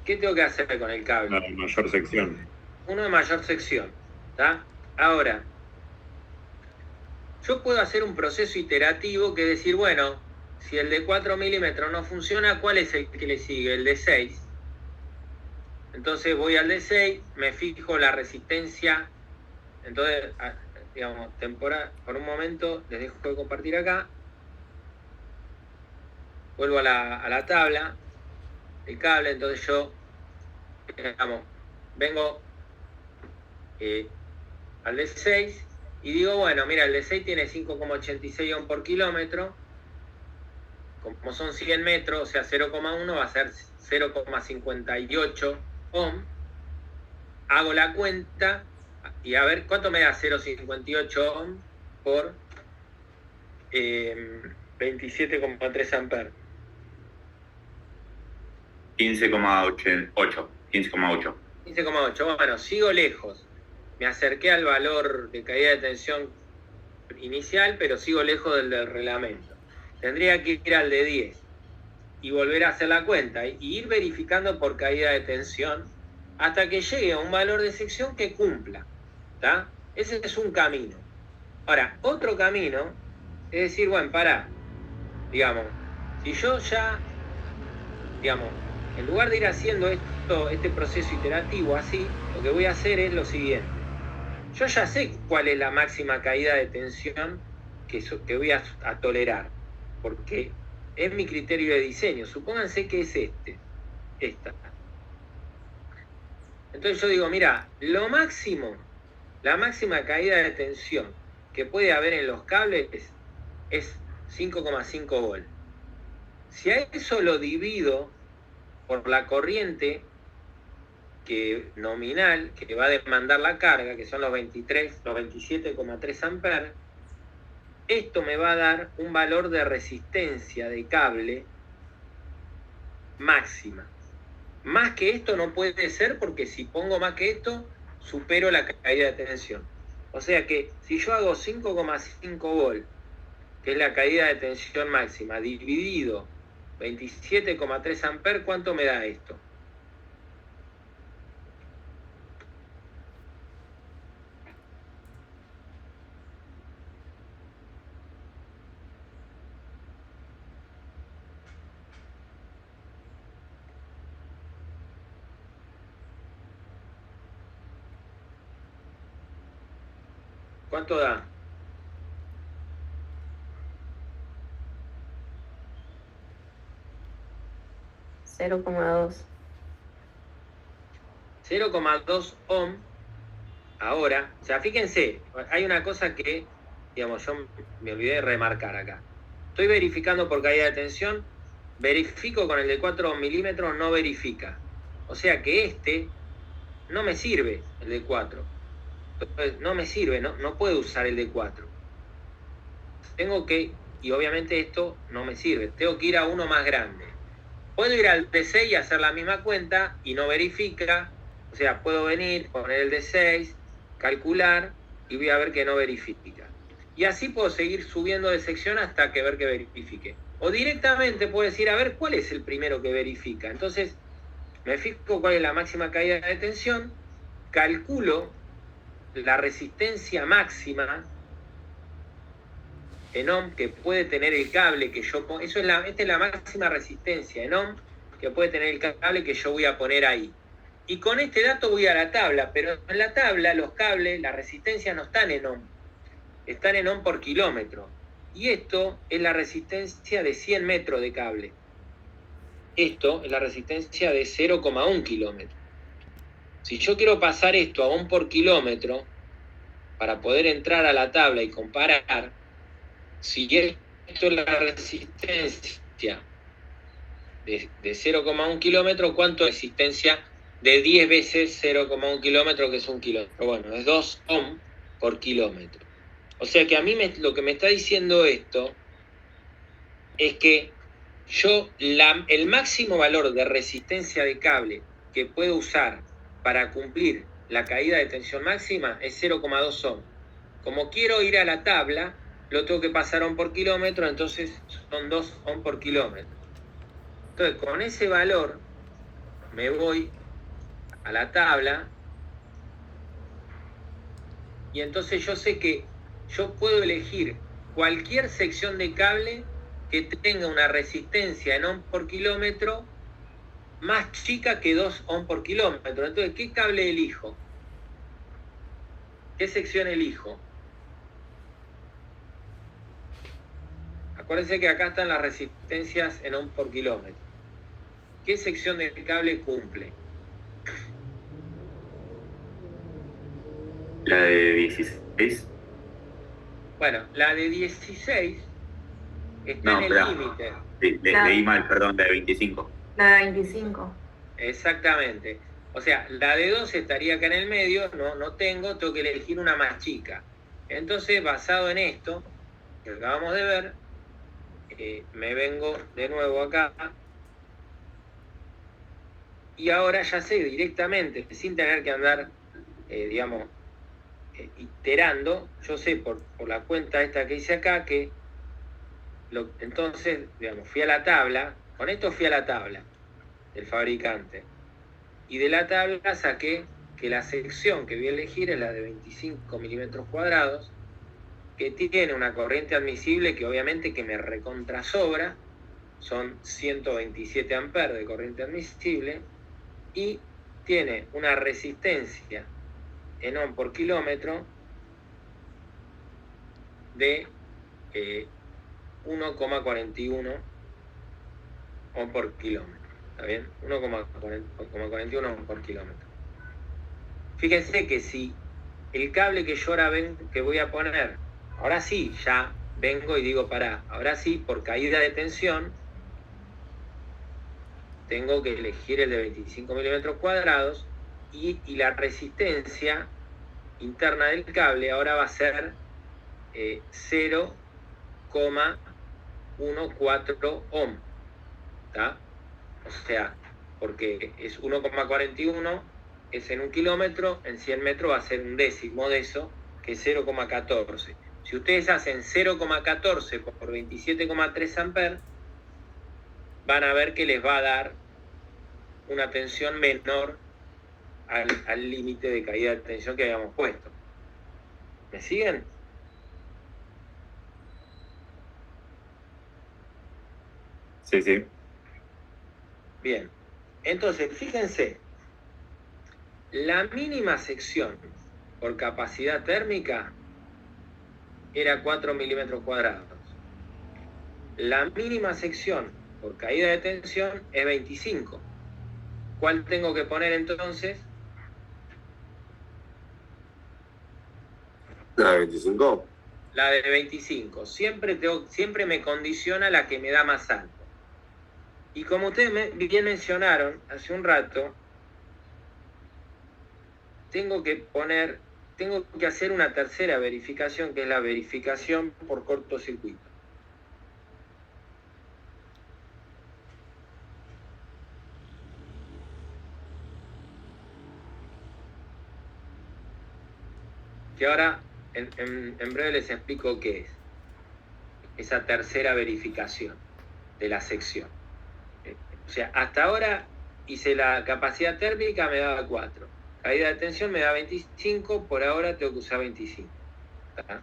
¿Qué tengo que hacer con el cable? Una mayor sección. Uno de mayor sección, ¿está? Ahora, yo puedo hacer un proceso iterativo que es decir, bueno, si el de 4 milímetros no funciona, ¿cuál es el que le sigue? El de 6. Entonces voy al de 6, me fijo la resistencia. Entonces, digamos, por un momento les dejo de compartir acá. Vuelvo a la tabla, el cable. Entonces yo, digamos, vengo al de 6 y digo, bueno, mira, el de 6 tiene 5,86 ohm por kilómetro. Como son 100 metros, o sea, 0,1 va a ser 0,58 ohm. Hago la cuenta y a ver cuánto me da 0,58 ohm por 27,3 amperes. 15,8. 15,8. 15,8. Bueno, sigo lejos. Me acerqué al valor de caída de tensión inicial, pero sigo lejos del reglamento. Tendría que ir al de 10 y volver a hacer la cuenta y ir verificando por caída de tensión hasta que llegue a un valor de sección que cumpla, ¿está? Ese es un camino. Ahora, otro camino es decir, bueno, digamos, si yo ya, digamos, en lugar de ir haciendo este proceso iterativo así, lo que voy a hacer es lo siguiente. Yo ya sé cuál es la máxima caída de tensión que voy a tolerar, porque es mi criterio de diseño. Supónganse que es esta. Entonces yo digo, mira, la máxima caída de tensión que puede haber en los cables es 5,5 volts. Si a eso lo divido por la corriente nominal que va a demandar la carga, que son los 27,3 amperes, esto me va a dar un valor de resistencia de cable máxima. Más que esto no puede ser, porque si pongo más que esto, supero la caída de tensión. O sea que si yo hago 5,5 volts, que es la caída de tensión máxima, dividido 27,3 amperes, ¿cuánto me da esto? ¿Cuánto da? $0,2. 0,2 ohm. Ahora, o sea, fíjense, hay una cosa que, digamos, yo me olvidé de remarcar acá. Estoy verificando por caída de tensión verifico con el de 4 milímetros, no verifica. O sea que no me sirve, el de 4. Entonces, no me sirve, no puedo usar el de 4. Tengo que, y obviamente esto no me sirve, tengo que ir a uno más grande. Puedo ir al de 6 y hacer la misma cuenta y no verifica. O sea, puedo venir, poner el de 6, calcular y voy a ver que no verifica. Y así puedo seguir subiendo de sección hasta que ver que verifique. O directamente puedo decir, a ver, ¿cuál es el primero que verifica? Entonces, me fijo cuál es la máxima caída de tensión, calculo la resistencia máxima en ohm que puede tener el cable que yo pongo. Esta es la máxima resistencia en ohm que puede tener el cable que yo voy a poner ahí. Y con este dato voy a la tabla, pero en la tabla los cables, las resistencias no están en ohm, están en ohm por kilómetro. Y esto es la resistencia de 100 metros de cable. Esto es la resistencia de 0,1 kilómetro. Si yo quiero pasar esto a ohm por kilómetro, para poder entrar a la tabla y comparar, si esto es la resistencia de 0,1 kilómetro, ¿cuánto es resistencia de 10 veces 0,1 kilómetro, que es 1 kilómetro? Bueno, es 2 ohm por kilómetro. O sea que a mí lo que me está diciendo esto es que yo el máximo valor de resistencia de cable que puedo usar para cumplir la caída de tensión máxima es 0,2 ohm. Como quiero ir a la tabla, lo tengo que pasar ohm por kilómetro, entonces son 2 ohm por kilómetro. Entonces, con ese valor me voy a la tabla y entonces yo sé que yo puedo elegir cualquier sección de cable que tenga una resistencia en ohm por kilómetro más chica que 2 ohm por kilómetro. Entonces, ¿qué cable elijo? ¿Qué sección elijo? Acuérdense que acá están las resistencias en ohm por kilómetro. ¿Qué sección de cable cumple? La de 16. Bueno, la de 16 está en el límite. Leí mal, perdón, la de 25. La de 25. Exactamente. O sea, la de 2 estaría acá en el medio, no tengo que elegir una más chica. Entonces, basado en esto que acabamos de ver, me vengo de nuevo acá y ahora ya sé directamente, sin tener que andar, iterando, yo sé por la cuenta esta que hice acá que entonces, fui a la tabla, con esto fui a la tabla del fabricante y de la tabla saqué que la sección que voy a elegir es la de 25 milímetros cuadrados, que tiene una corriente admisible que obviamente que me recontrasobra, son 127 amperes de corriente admisible, y tiene una resistencia en ohm por kilómetro de 1,41 ohm por kilómetro. ¿Está bien? 1,41 ohm por kilómetro. Fíjense que si el cable que yo ahora que voy a poner, ahora sí, ya vengo y digo, ahora sí, por caída de tensión, tengo que elegir el de 25 milímetros cuadrados y la resistencia interna del cable ahora va a ser 0,14 ohm. ¿Está? O sea, porque es 1,41, es en 1 kilómetro, en 100 metros va a ser un décimo de eso, que es 0,14. Si ustedes hacen 0,14 por 27,3 amperes, van a ver que les va a dar una tensión menor al límite de caída de tensión que habíamos puesto. ¿Me siguen? Sí, sí. Bien. Entonces, fíjense, la mínima sección por capacidad térmica era 4 milímetros cuadrados. La mínima sección por caída de tensión es 25. ¿Cuál tengo que poner entonces? ¿La de 25? La de 25. Siempre me condiciona la que me da más alto. Y como ustedes bien mencionaron hace un rato, tengo que hacer una tercera verificación, que es la verificación por cortocircuito. Que ahora en breve les explico qué es esa tercera verificación de la sección. O sea, hasta ahora hice la capacidad térmica, me daba 4. Caída de tensión me da 25, por ahora tengo que usar 25. ¿Está?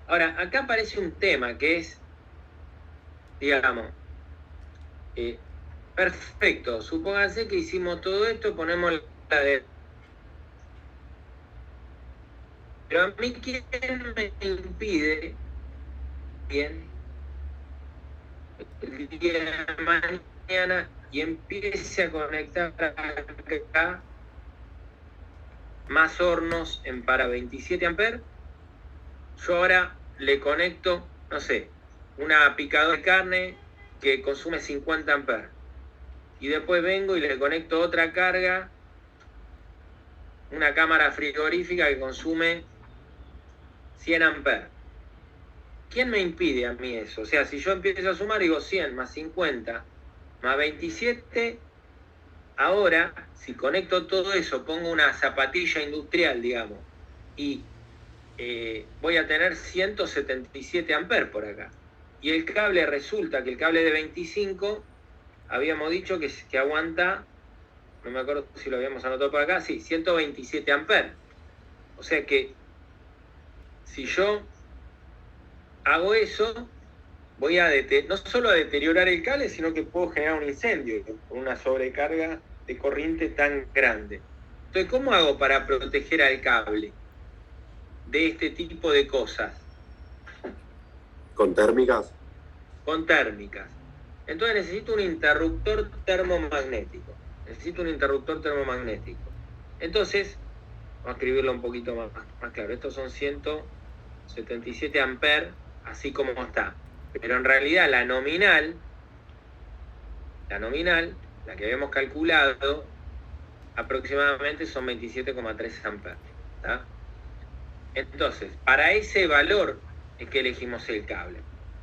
Ahora, acá aparece un tema que es, digamos, perfecto, supónganse que hicimos todo esto, ponemos la de... Pero a mí, ¿quién me impide, bien, el día de mañana y empiece a conectar acá más hornos en para 27 amperes? Yo ahora le conecto, no sé, una picadora de carne que consume 50 amperes. Y después vengo y le conecto otra carga, una cámara frigorífica que consume 100 amperes. ¿Quién me impide a mí eso? O sea, si yo empiezo a sumar, digo 100 más 50 más 27, ahora, si conecto todo eso, pongo una zapatilla industrial, digamos, y voy a tener 177 amperes por acá. Y el cable, resulta que el cable de 25, habíamos dicho que aguanta, no me acuerdo si lo habíamos anotado por acá, sí, 127 amperes. O sea que, si yo hago eso, voy a no solo a deteriorar el cable, sino que puedo generar un incendio con una sobrecarga de corriente tan grande. Entonces, ¿cómo hago para proteger al cable de este tipo de cosas? ¿Con térmicas? Con térmicas. Entonces necesito un interruptor termomagnético. Entonces, vamos a escribirlo un poquito más claro. Estos son 177 amperes, así como está. Pero en realidad la nominal, la que habíamos calculado, aproximadamente son 27,3 amperes. ¿Tá? Entonces, para ese valor es que elegimos el cable,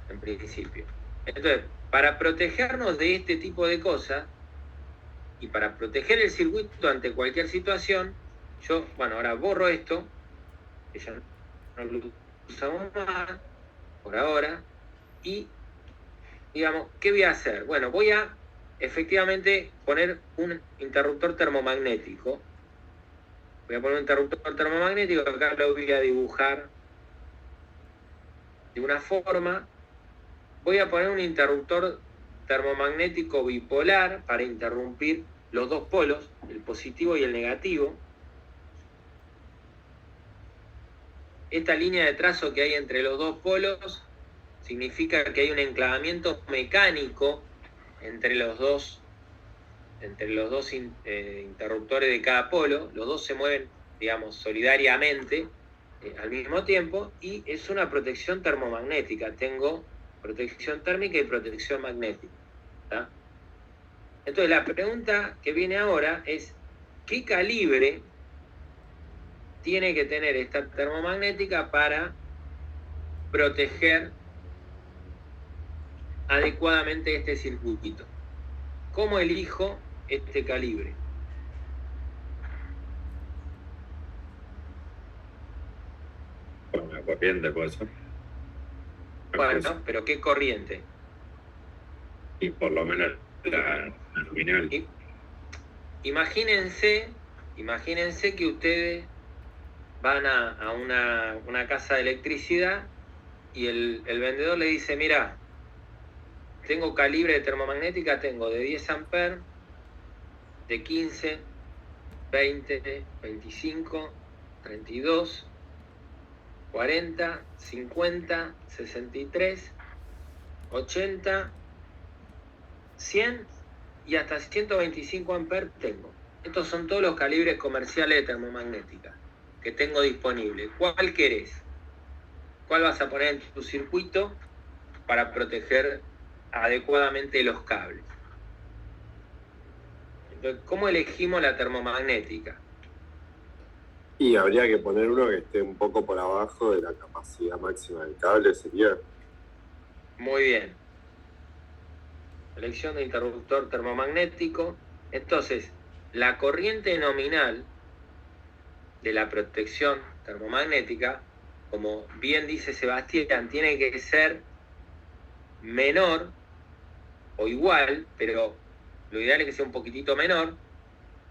en principio. Entonces, para protegernos de este tipo de cosas, y para proteger el circuito ante cualquier situación, yo, bueno, ahora borro esto, que ya no lo usamos más, por ahora, y, digamos, ¿qué voy a hacer? Bueno, voy a, efectivamente, poner un interruptor termomagnético. Voy a poner un interruptor termomagnético, acá lo voy a dibujar de una forma. Voy a poner un interruptor termomagnético bipolar para interrumpir los dos polos, el positivo y el negativo. Esta línea de trazo que hay entre los dos polos significa que hay un enclavamiento mecánico entre los dos interruptores de cada polo. Los dos se mueven, digamos, solidariamente al mismo tiempo, y es una protección termomagnética. Tengo protección térmica y protección magnética. ¿Tá? Entonces la pregunta que viene ahora es, ¿qué calibre tiene que tener esta termomagnética para proteger adecuadamente este circuito? ¿Cómo elijo este calibre? Con la corriente puede ser. Bueno, pero ¿qué corriente? Y por lo menos la nominal. Imagínense que ustedes van a una casa de electricidad y el vendedor le dice, mira, tengo calibre de termomagnética, tengo de 10 amperes, de 15, 20, 25, 32, 40, 50, 63, 80, 100 y hasta 125 amperes tengo. Estos son todos los calibres comerciales de termomagnética que tengo disponibles. ¿Cuál querés? ¿Cuál vas a poner en tu circuito para proteger adecuadamente los cables. Entonces, ¿cómo elegimos la termomagnética? Y habría que poner uno que esté un poco por abajo de la capacidad máxima del cable, sería. Muy bien. Elección de interruptor termomagnético. Entonces, la corriente nominal de la protección termomagnética, como bien dice Sebastián, tiene que ser menor o igual, pero lo ideal es que sea un poquitito menor,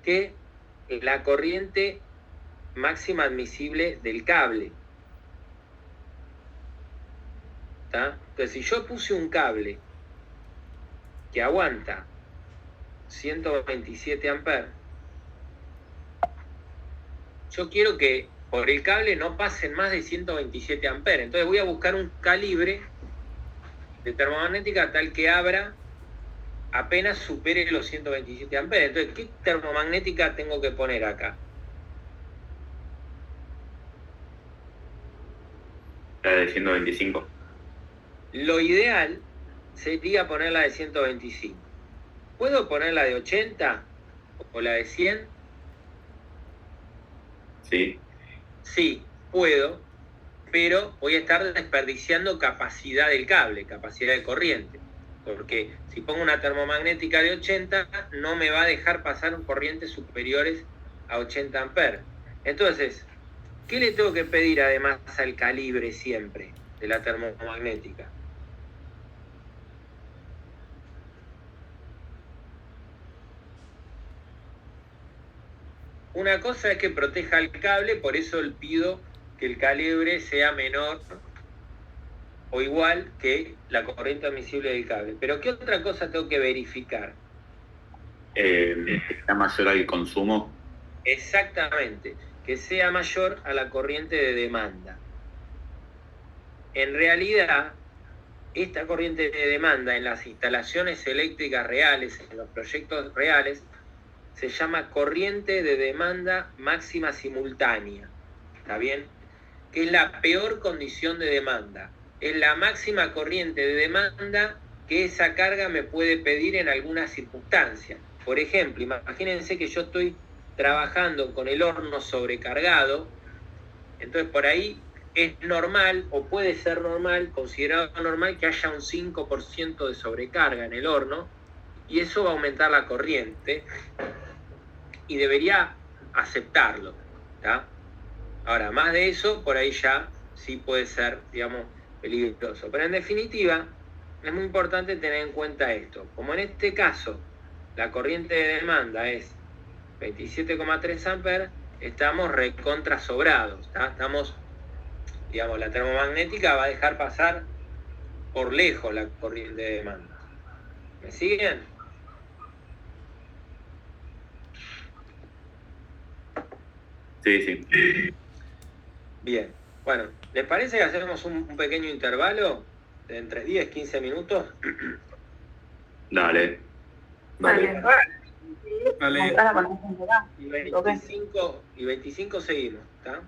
que la corriente máxima admisible del cable. ¿Está? Entonces, si yo puse un cable que aguanta 127 amperes, yo quiero que por el cable no pasen más de 127 amperes. Entonces voy a buscar un calibre de termomagnética tal que abra apenas supere los 127 amperes. Entonces, ¿qué termomagnética tengo que poner acá? La de 125. Lo ideal sería ponerla de 125. ¿Puedo ponerla de 80 o la de 100? Sí. Sí, puedo, pero voy a estar desperdiciando capacidad del cable, capacidad de corriente. Porque si pongo una termomagnética de 80, no me va a dejar pasar corrientes superiores a 80 amperes. Entonces, ¿qué le tengo que pedir además al calibre siempre de la termomagnética? Una cosa es que proteja el cable, por eso le pido que el calibre sea menor o igual que la corriente admisible del cable. Pero ¿qué otra cosa tengo que verificar? ¿Está mayor al consumo? Exactamente, que sea mayor a la corriente de demanda. En realidad, esta corriente de demanda en las instalaciones eléctricas reales, en los proyectos reales, se llama corriente de demanda máxima simultánea. ¿Está bien? Que es la peor condición de demanda. Es la máxima corriente de demanda que esa carga me puede pedir en algunas circunstancias. Por ejemplo, imagínense que yo estoy trabajando con el horno sobrecargado, entonces por ahí es normal, o puede ser normal, considerado normal, que haya un 5% de sobrecarga en el horno, y eso va a aumentar la corriente, y debería aceptarlo, ¿tá? Ahora, más de eso, por ahí ya sí puede ser, digamos, peligroso. Pero en definitiva, es muy importante tener en cuenta esto. Como en este caso, la corriente de demanda es 27,3 amperes, estamos recontra sobrados, ¿tá? Estamos, digamos, la termomagnética va a dejar pasar por lejos la corriente de demanda. ¿Me siguen? Sí, sí. Bien. Bueno, ¿les parece que hacemos un pequeño intervalo de entre 10 y 15 minutos? Dale. Vale. Dale. Y 25 seguimos, ¿está?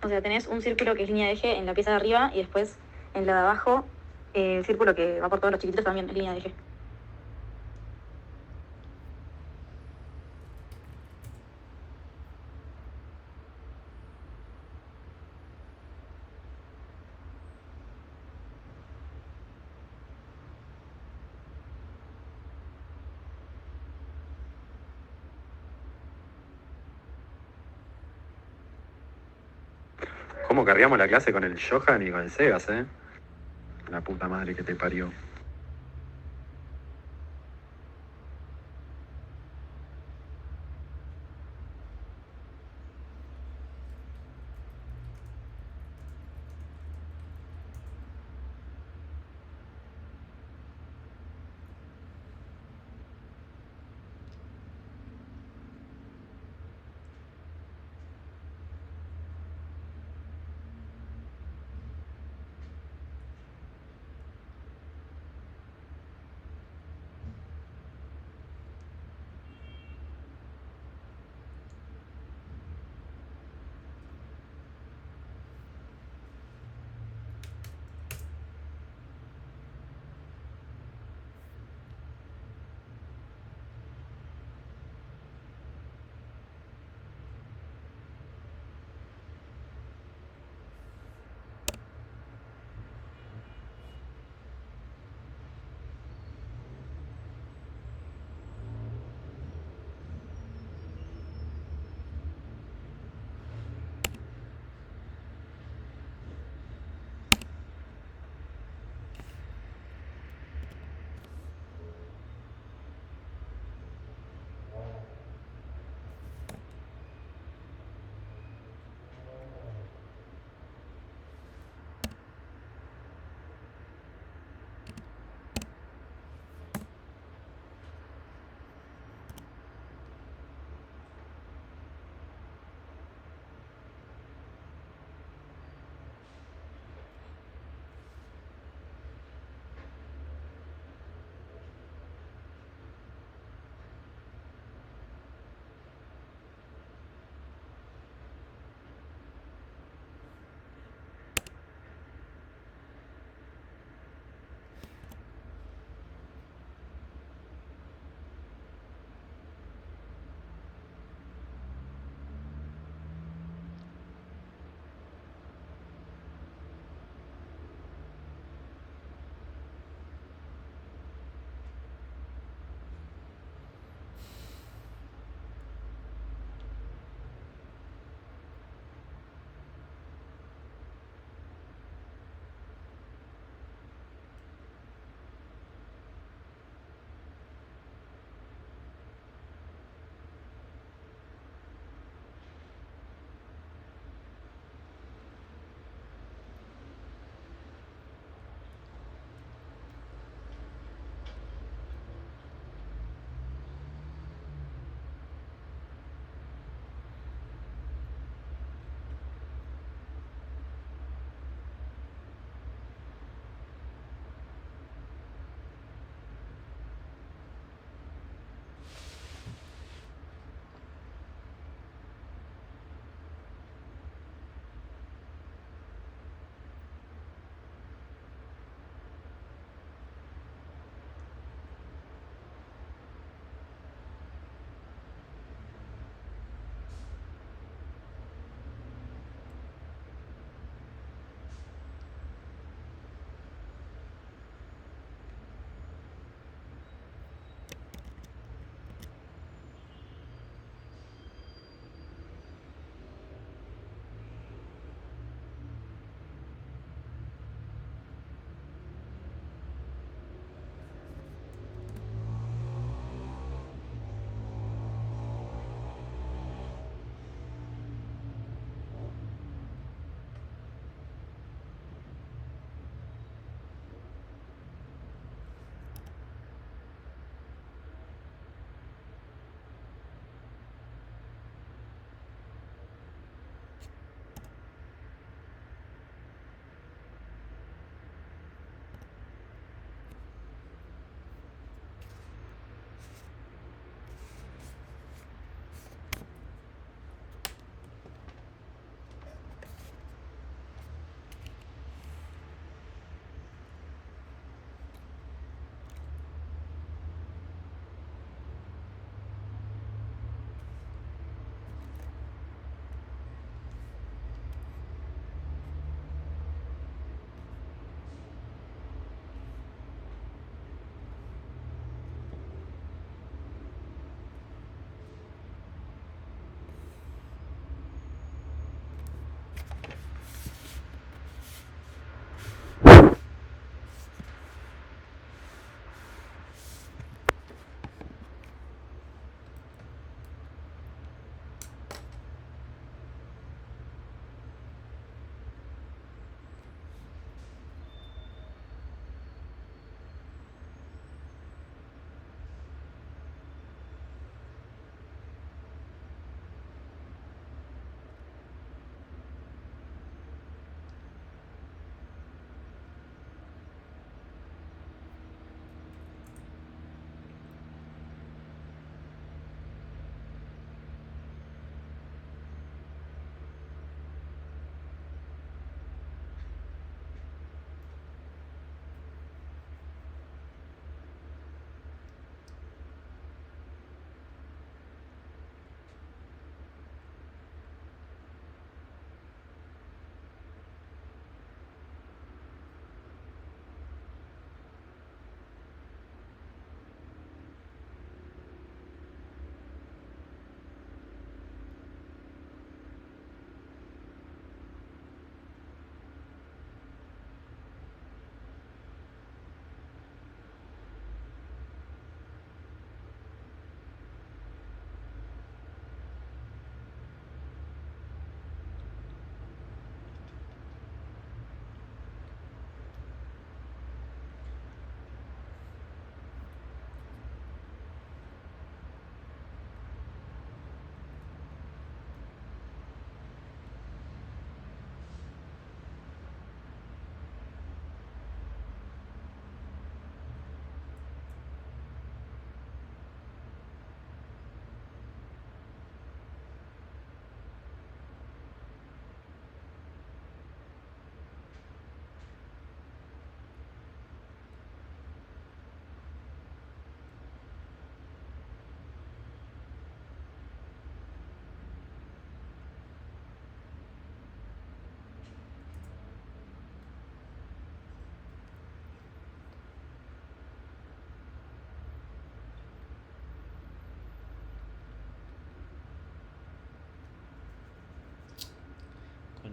O sea, tenés un círculo que es línea de eje en la pieza de arriba y después en la de abajo el círculo que va por todos los chiquititos también es línea de eje. ¿Cómo cargamos la clase con el Johan y con el Segas, La puta madre que te parió.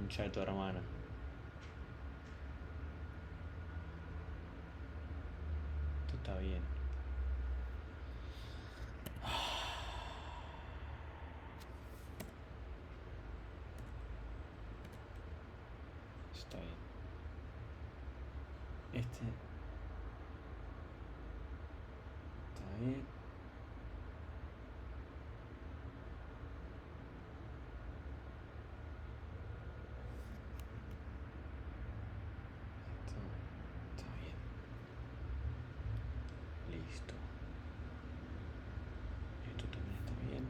concha de tu hermana. Esto está bien. Está bien. Este. Está bien. Está bien. Listo. Esto también está bien.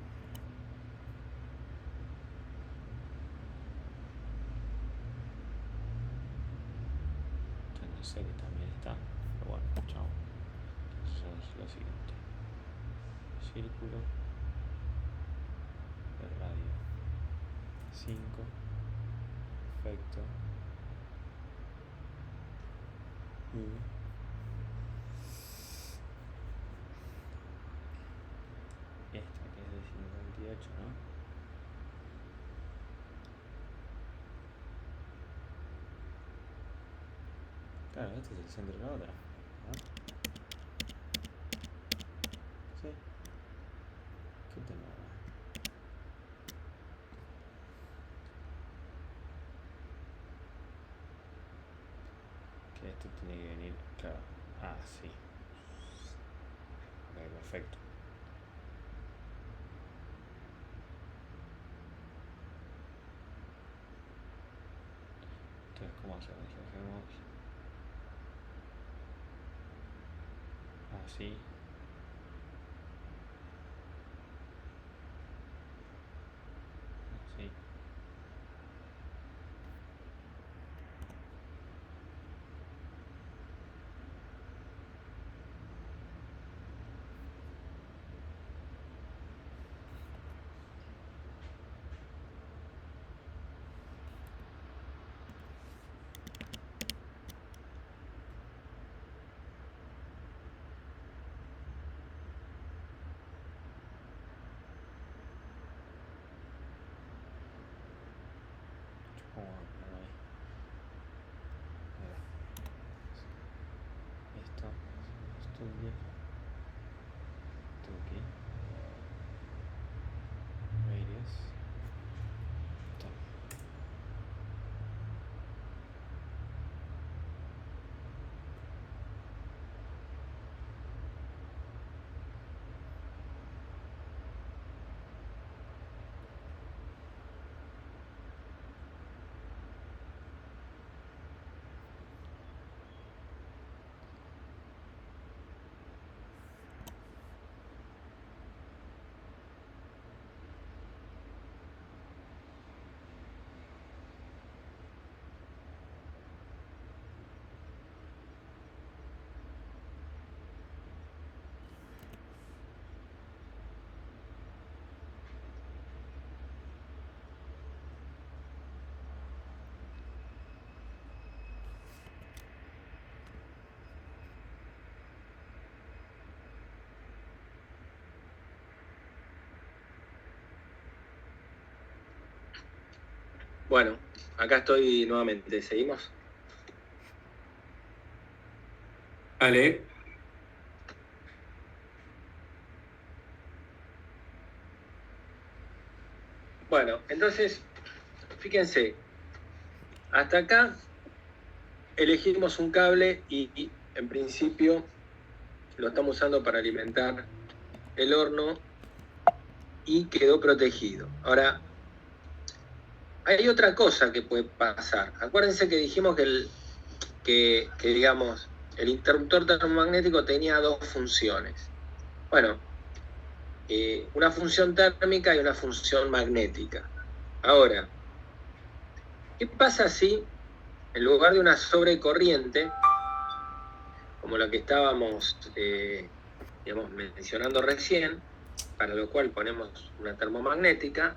Esto no sé que también está. Pero bueno, chao. Entonces lo siguiente. Círculo de radio. 5. Perfecto. Esta que es de 58, ¿no? Claro, este es el centro de la otra, ¿no? Sí. ¿Qué tengo acá? Que esto tiene que venir, claro. Ah, sí. Ok, perfecto. Entonces, ¿cómo hacemos? Hacemos así. Así. ¿Cómo va a poner ahí? Esto estudia. Esto aquí. Radius. Esto. Bueno, acá estoy nuevamente. ¿Seguimos? Dale. Bueno, entonces, fíjense, hasta acá elegimos un cable y en principio lo estamos usando para alimentar el horno y quedó protegido. Ahora, hay otra cosa que puede pasar. Acuérdense que dijimos que digamos, el interruptor termomagnético tenía dos funciones. Bueno, una función térmica y una función magnética. Ahora, ¿qué pasa si en lugar de una sobrecorriente, como la que estábamos digamos, mencionando recién, para lo cual ponemos una termomagnética,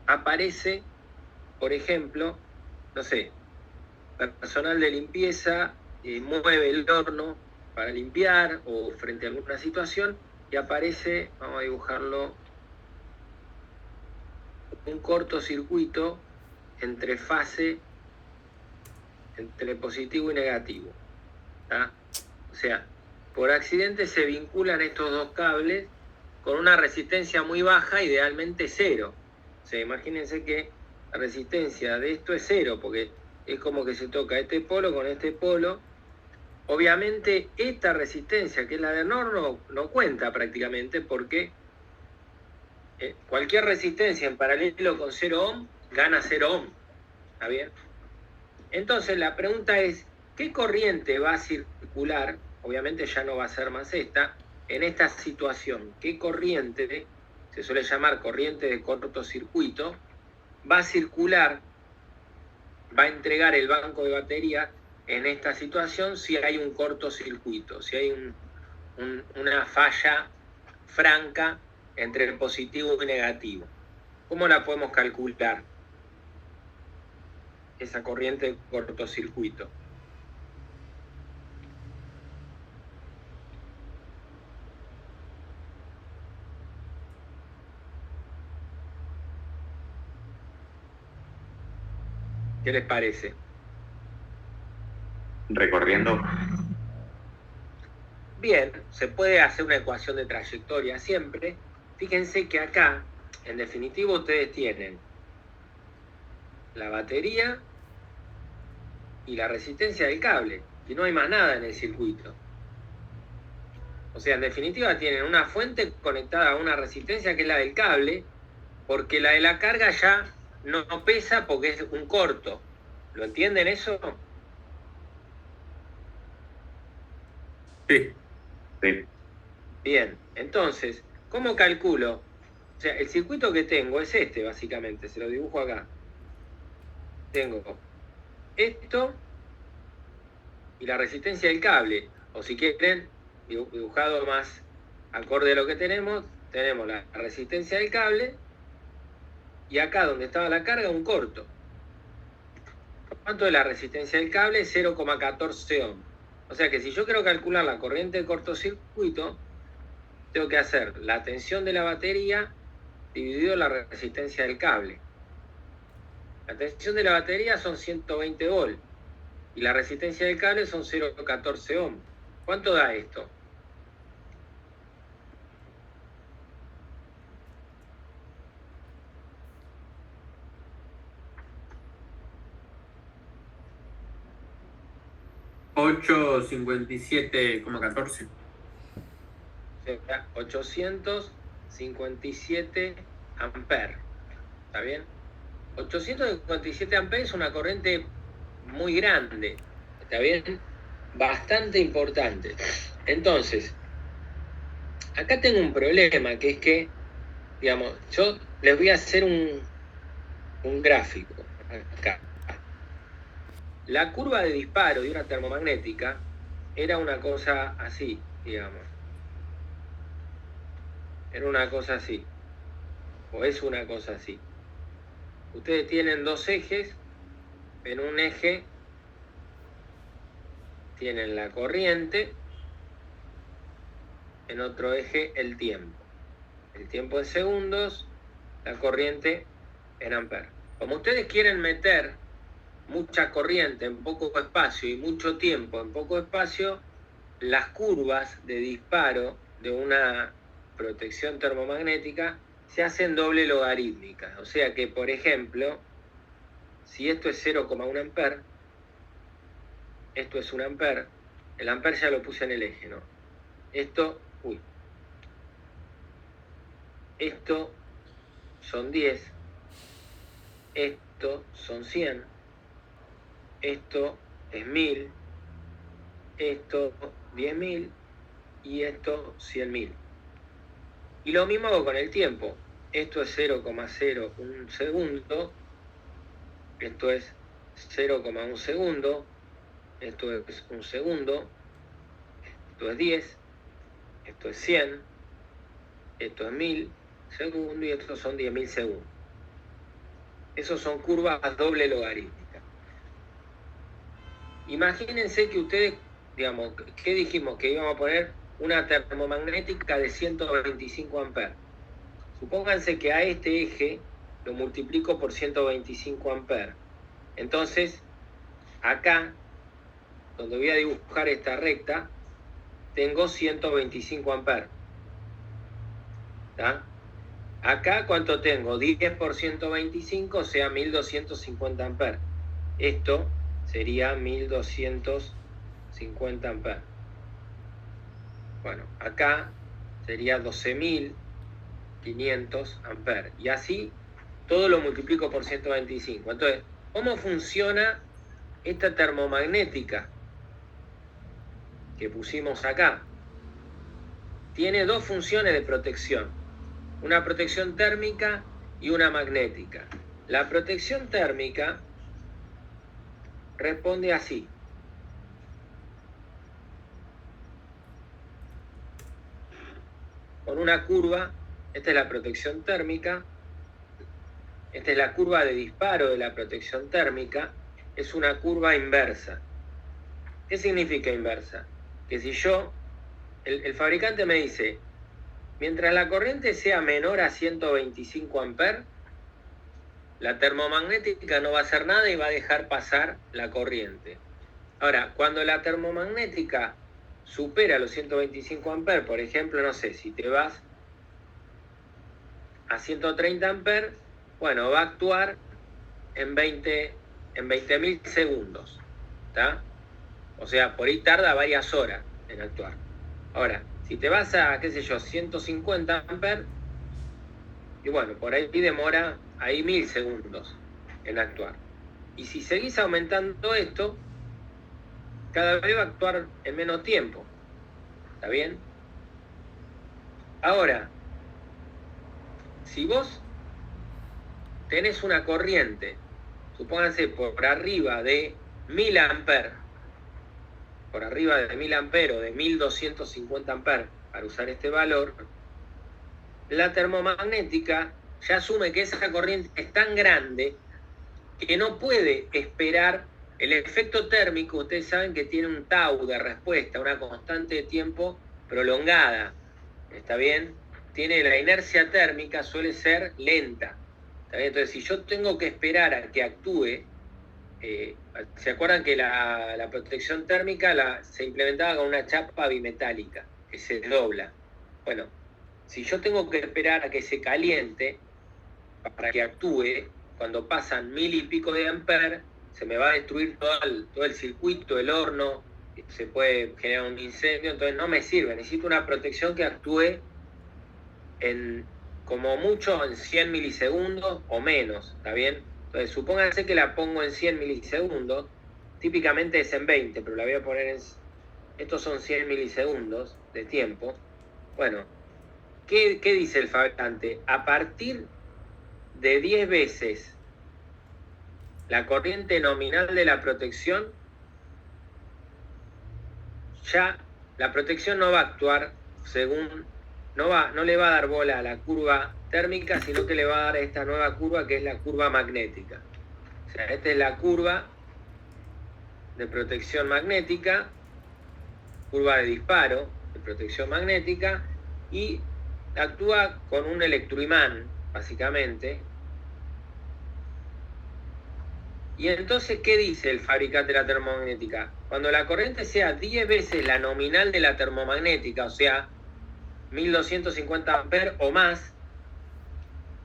aparece, por ejemplo, no sé, personal de limpieza mueve el horno para limpiar o frente a alguna situación y aparece, vamos a dibujarlo, un cortocircuito entre fase, entre positivo y negativo. ¿Tá? O sea, por accidente se vinculan estos dos cables con una resistencia muy baja, idealmente 0. O sea, imagínense que la resistencia de esto es 0, porque es como que se toca este polo con este polo. Obviamente esta resistencia, que es la de NOR, no cuenta prácticamente, porque cualquier resistencia en paralelo con 0 ohm gana 0 ohm. ¿Está bien? Entonces la pregunta es, ¿qué corriente va a circular? Obviamente ya no va a ser más esta. En esta situación, ¿qué corriente, se suele llamar corriente de cortocircuito, va a circular, va a entregar el banco de batería en esta situación si hay un cortocircuito, si hay una falla franca entre el positivo y negativo? ¿Cómo la podemos calcular? Esa corriente de cortocircuito. ¿Qué les parece? Recorriendo. Bien, se puede hacer una ecuación de trayectoria siempre. Fíjense que acá, en definitivo, ustedes tienen la batería y la resistencia del cable, y no hay más nada en el circuito. O sea, en definitiva tienen una fuente conectada a una resistencia que es la del cable, porque la de la carga ya no pesa porque es un corto. ¿Lo entienden eso? Sí. Sí. Bien, entonces, ¿cómo calculo? O sea, el circuito que tengo es este, básicamente, se lo dibujo acá. Tengo esto y la resistencia del cable, o si quieren, dibujado más acorde a lo que tenemos la resistencia del cable, y acá donde estaba la carga, un corto. ¿Cuánto es la resistencia del cable? 0,14 ohm. O sea que si yo quiero calcular la corriente de cortocircuito, tengo que hacer la tensión de la batería dividido la resistencia del cable. La tensión de la batería son 120 volts y la resistencia del cable son 0,14 ohm. ¿Cuánto da esto? $857,14. 857 amperes. ¿Está bien? 857 amperes es una corriente muy grande. ¿Está bien? Bastante importante. Entonces, acá tengo un problema, que es que, digamos, yo les voy a hacer un gráfico acá. La curva de disparo de una termomagnética era una cosa así, digamos. Era una cosa así. O es una cosa así. Ustedes tienen dos ejes. En un eje tienen la corriente. En otro eje el tiempo. El tiempo en segundos, la corriente en amperes. Como ustedes quieren meter mucha corriente en poco espacio y mucho tiempo en poco espacio, las curvas de disparo de una protección termomagnética se hacen doble logarítmicas. O sea que, por ejemplo, si esto es 0,1 amper, esto es 1 amper, el amper ya lo puse en el eje, ¿no? Esto son 10, esto son 100, esto es 1000, esto 10.000 y esto 100.000. Y lo mismo hago con el tiempo. Esto es 0,01 segundo, esto es 0,1 segundo, esto es 1 segundo, esto es 10, esto es 100, esto es 1000 segundos y estos son 10.000 segundos. Esos son curvas doble logarítmicas. Imagínense que ustedes, digamos, ¿qué dijimos? Que íbamos a poner una termomagnética de 125 amperes. Supónganse que a este eje lo multiplico por 125 amperes. Entonces, acá, donde voy a dibujar esta recta, tengo 125 amperes. ¿Tá? Acá, ¿cuánto tengo? 10 por 125, o sea, 1250 amperes. Esto sería 1250 amperes. Bueno, acá sería 12.500 amperes. Y así todo lo multiplico por 125. Entonces, ¿cómo funciona esta termomagnética que pusimos acá? Tiene dos funciones de protección. Una protección térmica y una magnética. La protección térmica responde así. Con una curva, esta es la protección térmica, esta es la curva de disparo de la protección térmica, es una curva inversa. ¿Qué significa inversa? Que si yo, el fabricante me dice, mientras la corriente sea menor a 125 amperes, la termomagnética no va a hacer nada y va a dejar pasar la corriente. Ahora, cuando la termomagnética supera los 125 amperes, por ejemplo, no sé, si te vas a 130 amperes, bueno, va a actuar en 20.000 segundos, ¿está? O sea, por ahí tarda varias horas en actuar. Ahora, si te vas a, qué sé yo, 150 amperes, y bueno, por ahí demora ahí 1000 segundos en actuar. Y si seguís aumentando esto, cada vez va a actuar en menos tiempo. ¿Está bien? Ahora, si vos tenés una corriente, supónganse por arriba de 1000 amperes, por arriba de 1000 amperes o de 1250 amperes, para usar este valor, la termomagnética ya asume que esa corriente es tan grande que no puede esperar. El efecto térmico, ustedes saben que tiene un tau de respuesta, una constante de tiempo prolongada, ¿está bien? Tiene la inercia térmica, suele ser lenta, ¿está bien? Entonces, si yo tengo que esperar a que actúe, ¿se acuerdan que la protección térmica se implementaba con una chapa bimetálica que se dobla? Bueno, si yo tengo que esperar a que se caliente para que actúe, cuando pasan 1000 y pico de amperes, se me va a destruir todo el circuito, el horno, se puede generar un incendio, entonces no me sirve. Necesito una protección que actúe como mucho en 100 milisegundos o menos, ¿está bien? Entonces, supónganse que la pongo en 100 milisegundos, típicamente es en 20, pero la voy a poner estos son 100 milisegundos de tiempo. Bueno, ¿qué dice el fabricante? A partir de 10 veces la corriente nominal de la protección, ya la protección no va a actuar no le va a dar bola a la curva térmica, sino que le va a dar esta nueva curva que es la curva magnética. O sea, esta es la curva de protección magnética, curva de disparo de protección magnética, y actúa con un electroimán, básicamente. Y entonces, ¿qué dice el fabricante de la termomagnética? Cuando la corriente sea 10 veces la nominal de la termomagnética, o sea, 1250 amperes o más,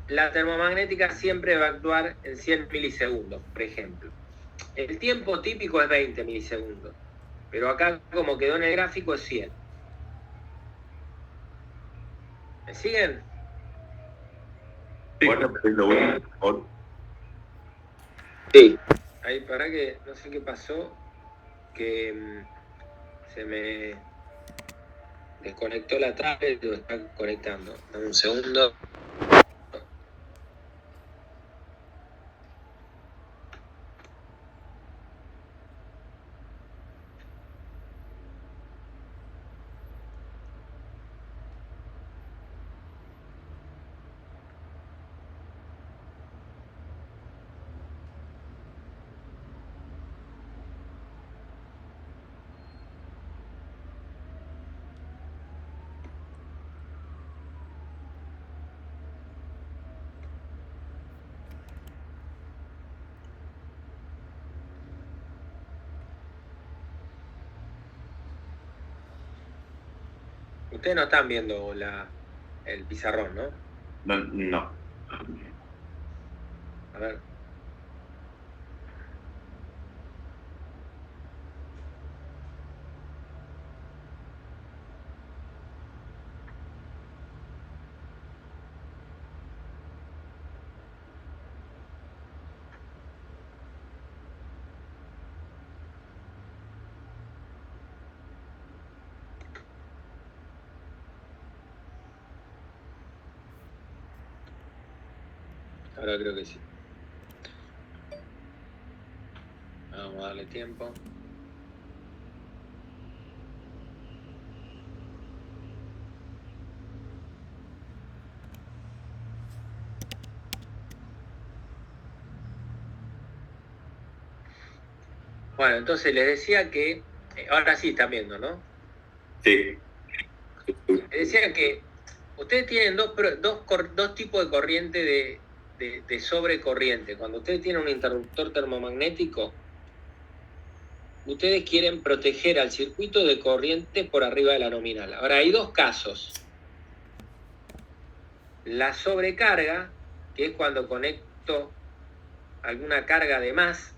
la termomagnética siempre va a actuar en 100 milisegundos, por ejemplo. El tiempo típico es 20 milisegundos, pero acá, como quedó en el gráfico, es 100. ¿Me siguen? Bueno, es lo único. Sí. Ahí, para que no sé qué pasó, que se me desconectó la tablet, lo está conectando. Dame un segundo. Ustedes no están viendo el pizarrón, ¿no? No. A ver. Ahora creo que sí. Vamos a darle tiempo. Bueno, entonces les decía que, ahora sí están viendo, ¿no? Sí. Les decía que ustedes tienen dos tipos de corriente de sobrecorriente. Cuando ustedes tienen un interruptor termomagnético, ustedes quieren proteger al circuito de corriente por arriba de la nominal. Ahora, hay dos casos. La sobrecarga, que es cuando conecto alguna carga de más,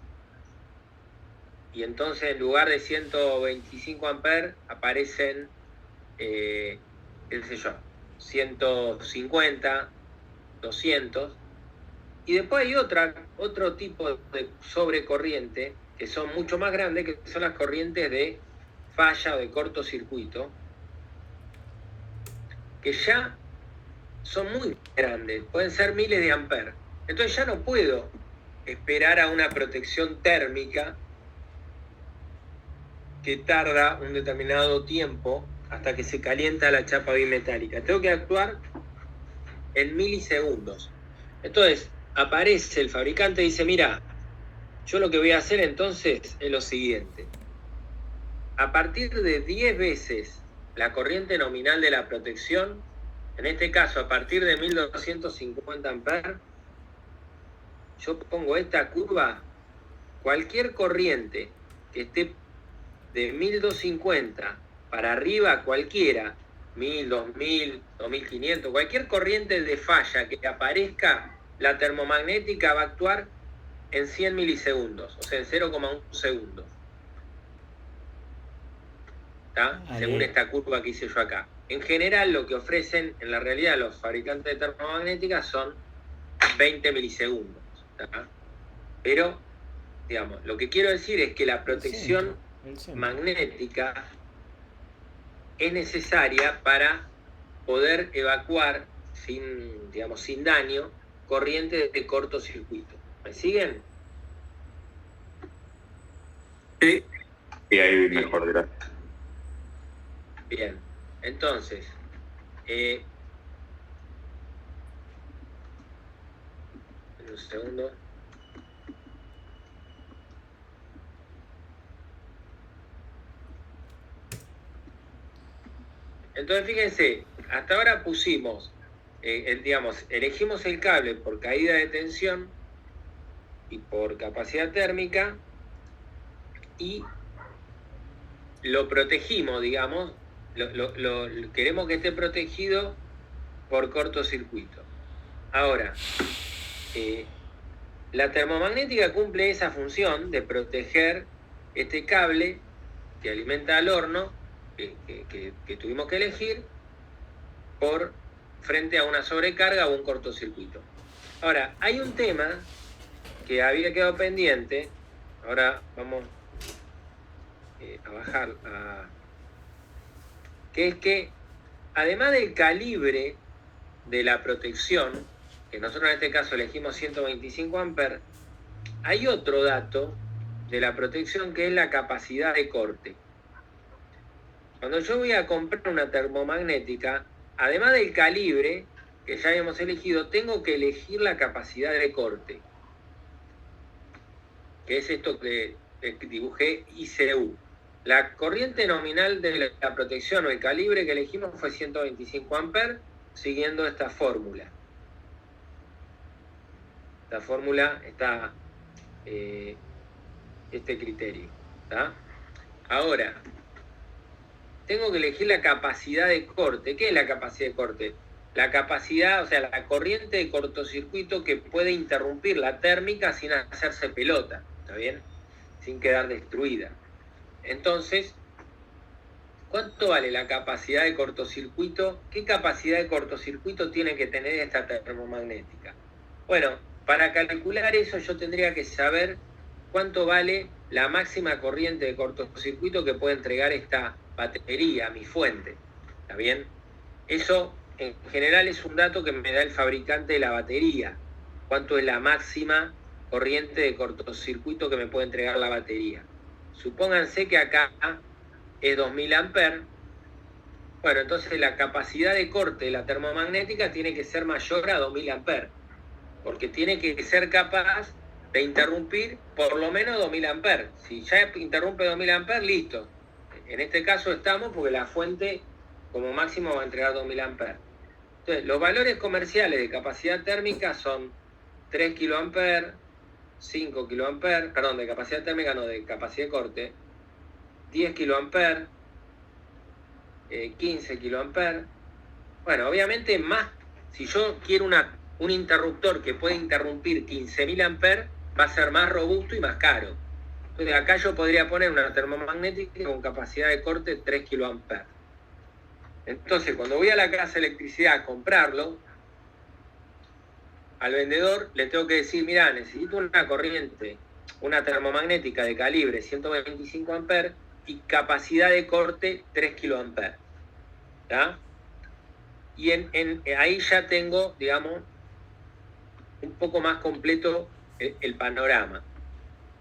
y entonces en lugar de 125 amperes aparecen, qué sé yo, 150, 200. Y después hay otro tipo de sobrecorriente que son mucho más grandes, que son las corrientes de falla o de cortocircuito, que ya son muy grandes, pueden ser miles de amperes. Entonces ya no puedo esperar a una protección térmica que tarda un determinado tiempo hasta que se calienta la chapa bimetálica. Tengo que actuar en milisegundos. Entonces aparece el fabricante y dice, mira, yo lo que voy a hacer entonces es lo siguiente. A partir de 10 veces la corriente nominal de la protección, en este caso a partir de 1250 amperes, yo pongo esta curva, cualquier corriente que esté de 1250 para arriba, cualquiera, 1000, 2000, 2500, cualquier corriente de falla que aparezca, la termomagnética va a actuar en 100 milisegundos, o sea, en 0,1 segundo. ¿Está? Según esta curva que hice yo acá. En general, lo que ofrecen en la realidad los fabricantes de termomagnéticas son 20 milisegundos. ¿Está? Pero, digamos, lo que quiero decir es que la protección magnética es necesaria para poder evacuar sin daño corrientes de cortocircuito. ¿Me siguen? Sí. Y ahí mejor, gracias. Bien, entonces, un segundo. Entonces, fíjense, hasta ahora pusimos, elegimos el cable por caída de tensión y por capacidad térmica y lo protegimos, digamos, queremos que esté protegido por cortocircuito. Ahora, la termomagnética cumple esa función de proteger este cable que alimenta al horno, que tuvimos que elegir, frente a una sobrecarga o un cortocircuito. Ahora, hay un tema que había quedado pendiente, ahora vamos a bajar, que es que además del calibre de la protección, que nosotros en este caso elegimos 125 amperes, hay otro dato de la protección que es la capacidad de corte. Cuando yo voy a comprar una termomagnética, además del calibre que ya habíamos elegido, tengo que elegir la capacidad de corte, que es esto que dibujé ICU. La corriente nominal de la protección o el calibre que elegimos fue 125 amperes, siguiendo esta fórmula. Esta fórmula está este criterio. ¿Tá? Ahora, tengo que elegir la capacidad de corte. ¿Qué es la capacidad de corte? La capacidad, o sea, la corriente de cortocircuito que puede interrumpir la térmica sin hacerse pelota, ¿está bien? Sin quedar destruida. Entonces, ¿cuánto vale la capacidad de cortocircuito? ¿Qué capacidad de cortocircuito tiene que tener esta termomagnética? Bueno, para calcular eso yo tendría que saber cuánto vale la máxima corriente de cortocircuito que puede entregar esta batería, mi fuente, ¿está bien? Eso en general es un dato que me da el fabricante de la batería. ¿Cuánto es la máxima corriente de cortocircuito que me puede entregar la batería? Supónganse que acá es 2000 amperes. Bueno, entonces la capacidad de corte de la termomagnética tiene que ser mayor a 2000 amperes, porque tiene que ser capaz de interrumpir por lo menos 2000 amperes. Si ya interrumpe 2000 amperes, listo. En este caso estamos porque la fuente como máximo va a entregar 2000 amperes. Entonces, los valores comerciales de capacidad térmica son 3 kiloamperes, 5 kiloamperes, perdón, de capacidad térmica no, de capacidad de corte, 10 kiloamperes, 15 kiloamperes. Bueno, obviamente más, si yo quiero un interruptor que puede interrumpir 15.000 amperes, va a ser más robusto y más caro. Entonces acá yo podría poner una termomagnética con capacidad de corte 3 kiloamperes. Entonces cuando voy a la casa de electricidad a comprarlo, al vendedor le tengo que decir, mira, necesito una corriente, una termomagnética de calibre 125 amperes y capacidad de corte 3 kiloamperes. ¿Está? Y ahí ya tengo, digamos, un poco más completo el panorama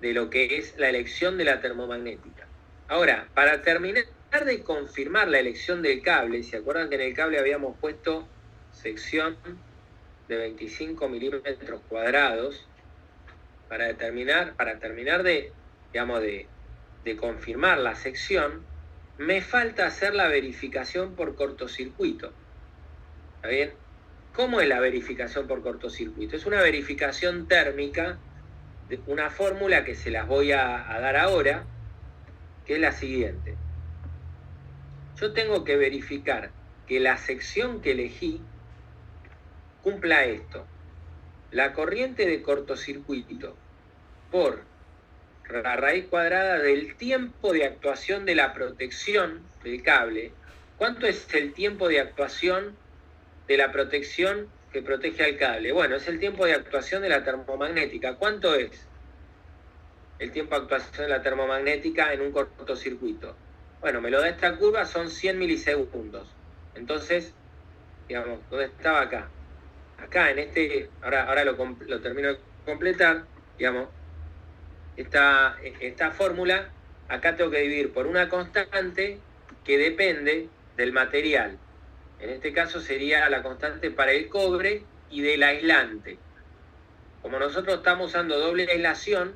de lo que es la elección de la termomagnética. Ahora, para terminar de confirmar la elección del cable, ¿se acuerdan que en el cable habíamos puesto sección de 25 milímetros cuadrados? Para terminar de, digamos, de confirmar la sección, me falta hacer la verificación por cortocircuito. ¿Está bien? ¿Cómo es la verificación por cortocircuito? Es una verificación térmica de una fórmula que se las voy a dar ahora, que es la siguiente. Yo tengo que verificar que la sección que elegí cumpla esto. La corriente de cortocircuito por la raíz cuadrada del tiempo de actuación de la protección del cable. ¿Cuánto es el tiempo de actuación de la protección que protege al cable? Bueno, es el tiempo de actuación de la termomagnética. ¿Cuánto es el tiempo de actuación de la termomagnética en un cortocircuito? Bueno, me lo da esta curva, son 100 milisegundos. Entonces, digamos, ¿dónde estaba acá? Acá en este, ahora lo termino de completar, digamos, esta fórmula, acá tengo que dividir por una constante que depende del material. En este caso sería la constante para el cobre y del aislante. Como nosotros estamos usando doble aislación,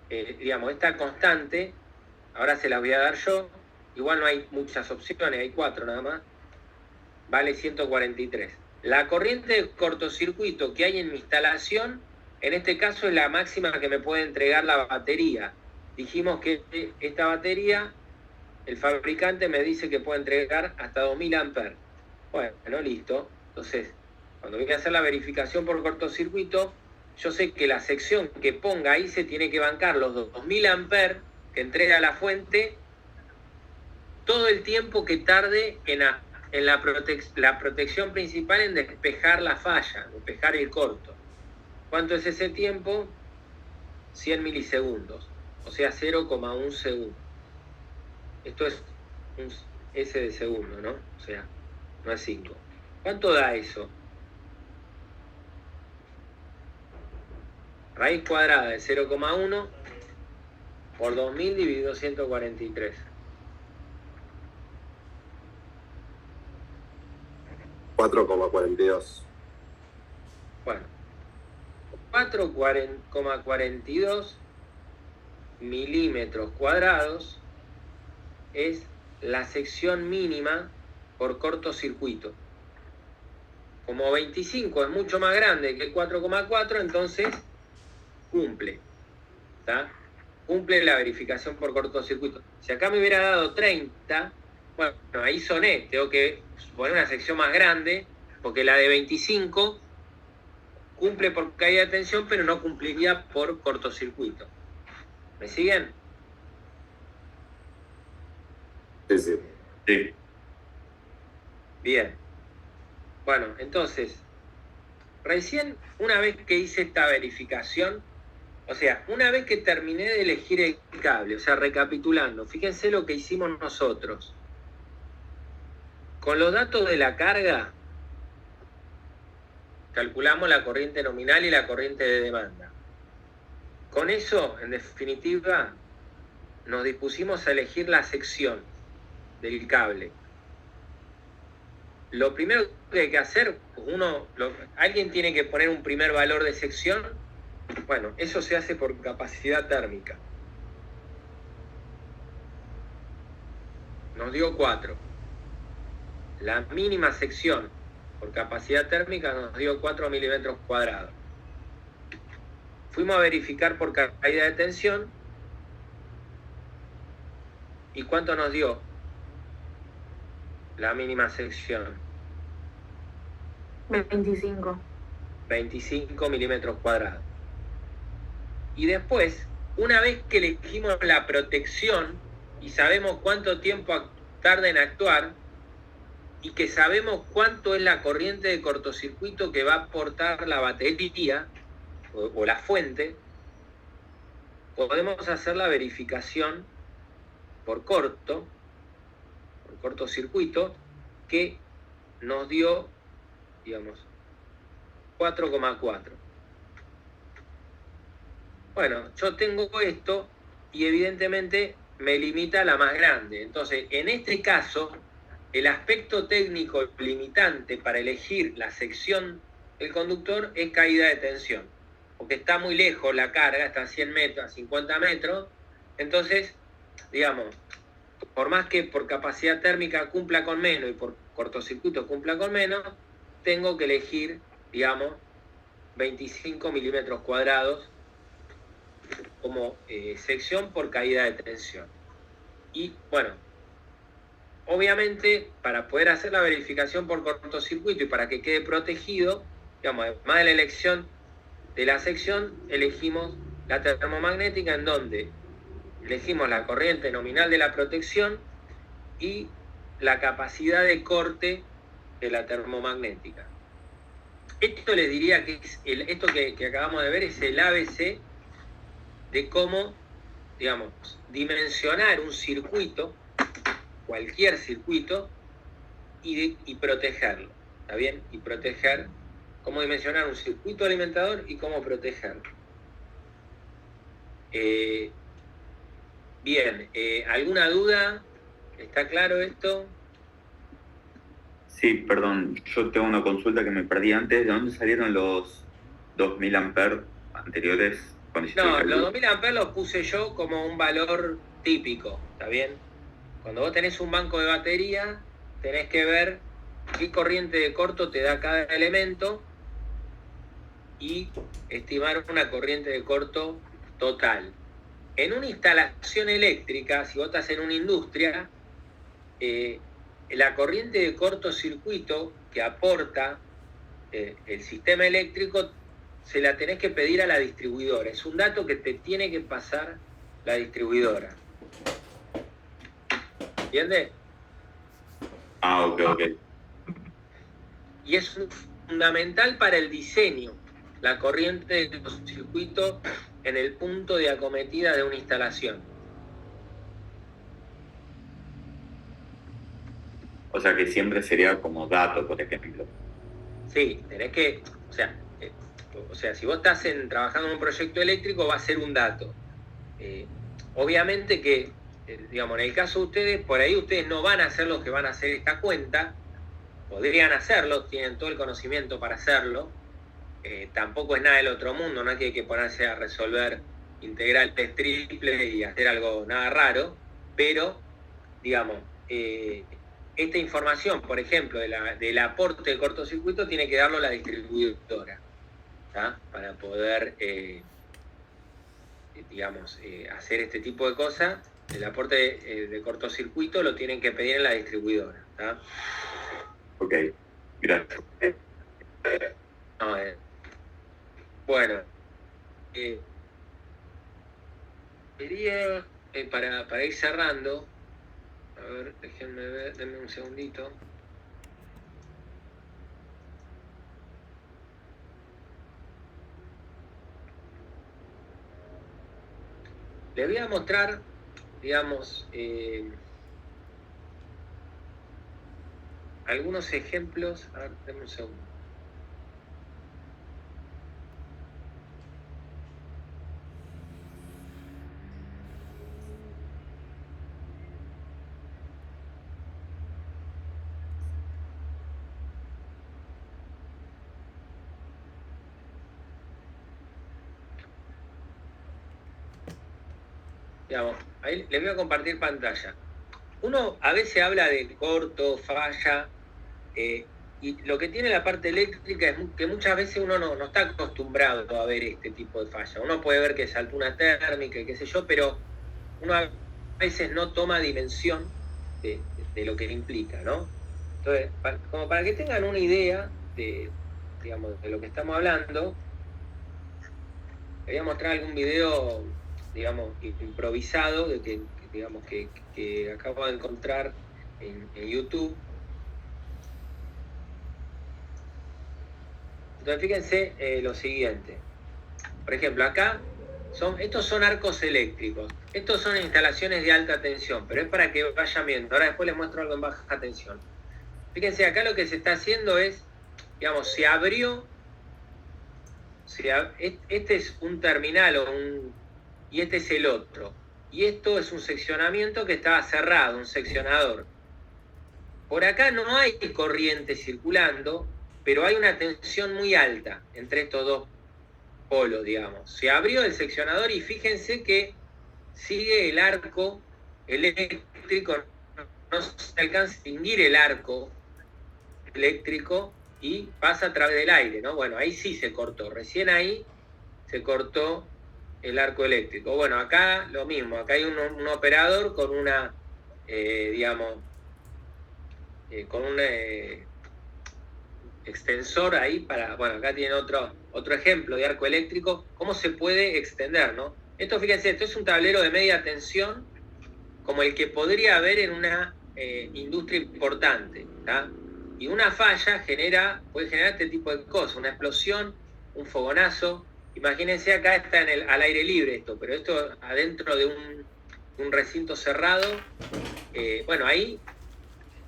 digamos, esta constante, ahora se las voy a dar yo, igual no hay muchas opciones, hay 4 nada más, vale 143. La corriente de cortocircuito que hay en mi instalación, en este caso es la máxima que me puede entregar la batería. Dijimos que esta batería, el fabricante me dice que puede entregar hasta 2000 amperes. Bueno, listo. Entonces, cuando voy a hacer la verificación por cortocircuito, yo sé que la sección que ponga ahí se tiene que bancar los 2000 amperes que entrega la fuente todo el tiempo que tarde en la protección principal en despejar la falla, despejar el corto. ¿Cuánto es ese tiempo? 100 milisegundos, o sea 0,1 segundo. Esto es un S de segundo, ¿no? O sea, no es 5. ¿Cuánto da eso? Raíz cuadrada de 0,1 por 2000 dividido 143. 4,42. Bueno, 4,42 milímetros cuadrados es la sección mínima por cortocircuito. Como 25 es mucho más grande que 4,4, entonces cumple. ¿Está? cumple la verificación por cortocircuito. Si acá me hubiera dado 30, bueno, ahí soné, tengo que poner una sección más grande, porque la de 25 cumple por caída de tensión, pero no cumpliría por cortocircuito. ¿Me siguen? Sí, sí. Sí. Bien. Bueno, entonces, recién una vez que hice esta verificación, o sea, una vez que terminé de elegir el cable, o sea, recapitulando, fíjense lo que hicimos nosotros. Con los datos de la carga, calculamos la corriente nominal y la corriente de demanda. Con eso, en definitiva, nos dispusimos a elegir la sección del cable. Lo primero que hay que hacer, alguien tiene que poner un primer valor de sección. Bueno, eso se hace por capacidad térmica. Nos dio 4. La mínima sección por capacidad térmica nos dio 4 milímetros cuadrados. Fuimos a verificar por caída de tensión. ¿Y cuánto nos dio la mínima sección? 25. 25 milímetros cuadrados. Y después, una vez que elegimos la protección y sabemos cuánto tiempo tarda en actuar y que sabemos cuánto es la corriente de cortocircuito que va a aportar la batería o la fuente, podemos hacer la verificación por cortocircuito, que nos dio, digamos, 4,4. Bueno, yo tengo esto y evidentemente me limita a la más grande. Entonces, en este caso, el aspecto técnico limitante para elegir la sección del conductor es caída de tensión, porque está muy lejos la carga, está a 100 metros, a 50 metros. Entonces, digamos, por más que por capacidad térmica cumpla con menos y por cortocircuito cumpla con menos, tengo que elegir, digamos, 25 milímetros cuadrados como sección por caída de tensión. Y bueno, obviamente para poder hacer la verificación por cortocircuito y para que quede protegido, digamos, además de la elección de la sección, elegimos la termomagnética, en donde elegimos la corriente nominal de la protección y la capacidad de corte de la termomagnética. Esto les diría que es esto que acabamos de ver es el ABC de cómo, digamos, dimensionar un circuito, cualquier circuito, y protegerlo. ¿Está bien? Y proteger, cómo dimensionar un circuito alimentador y cómo protegerlo. Bien, ¿alguna duda? ¿Está claro esto? Sí, perdón, yo tengo una consulta que me perdí antes. ¿De dónde salieron los 2000 amperes anteriores? No, los 2000 amperes los puse yo como un valor típico, ¿está bien? Cuando vos tenés un banco de batería, tenés que ver qué corriente de corto te da cada elemento y estimar una corriente de corto total. En una instalación eléctrica, si vos estás en una industria, la corriente de cortocircuito que aporta el sistema eléctrico se la tenés que pedir a la distribuidora. Es un dato que te tiene que pasar la distribuidora. ¿Entiendes? Ah, ok. Y es fundamental para el diseño, la corriente de cortocircuito en el punto de acometida de una instalación. O sea que siempre sería como dato, por ejemplo. Sí, tenés que, o sea, si vos estás trabajando en un proyecto eléctrico, va a ser un dato. Obviamente que, digamos, en el caso de ustedes, por ahí ustedes no van a ser los que van a hacer esta cuenta, podrían hacerlo, tienen todo el conocimiento para hacerlo, tampoco es nada del otro mundo, no es que hay que ponerse a resolver integrales triples y hacer algo nada raro, pero, digamos, esta información, por ejemplo, del aporte de cortocircuito, tiene que darlo la distribuidora, ¿tá? Para poder digamos, hacer este tipo de cosas, el aporte de cortocircuito lo tienen que pedir en la distribuidora. ¿Tá? Ok, gracias. No, bueno, quería, para ir cerrando, a ver, déjenme ver, denme un segundito. Les voy a mostrar, digamos, algunos ejemplos. A ver, denme un segundo. Digamos, ahí les voy a compartir pantalla. Uno a veces habla de corto, falla, y lo que tiene la parte eléctrica es que muchas veces uno no está acostumbrado a ver este tipo de falla. Uno puede ver que saltó una térmica y qué sé yo, pero uno a veces no toma dimensión de lo que implica, ¿no? Entonces, como para que tengan una idea digamos, de lo que estamos hablando, les voy a mostrar algún video, digamos, improvisado de que acabo de encontrar en YouTube. Entonces fíjense lo siguiente. Por ejemplo, acá estos son arcos eléctricos. Estos son instalaciones de alta tensión, pero es para que vayan viendo. Ahora después les muestro algo en baja tensión. Fíjense, acá lo que se está haciendo es, digamos, se abrió. Este es un terminal y este es el otro. Y esto es un seccionamiento que estaba cerrado, un seccionador. Por acá no hay corriente circulando, pero hay una tensión muy alta entre estos dos polos, digamos. Se abrió el seccionador y fíjense que sigue el arco eléctrico, no se alcanza a distinguir el arco eléctrico y pasa a través del aire, ¿no? Bueno, ahí sí se cortó, recién ahí se cortó el arco eléctrico. Bueno, acá lo mismo, acá hay un operador con una, digamos, con un extensor ahí para, bueno, acá tienen otro ejemplo de arco eléctrico, cómo se puede extender, ¿no? Esto, fíjense, esto es un tablero de media tensión, como el que podría haber en una industria importante, ¿tá? Y una falla puede generar este tipo de cosas, una explosión, un fogonazo. Imagínense, acá está al aire libre esto, pero esto adentro de un recinto cerrado. Bueno, ahí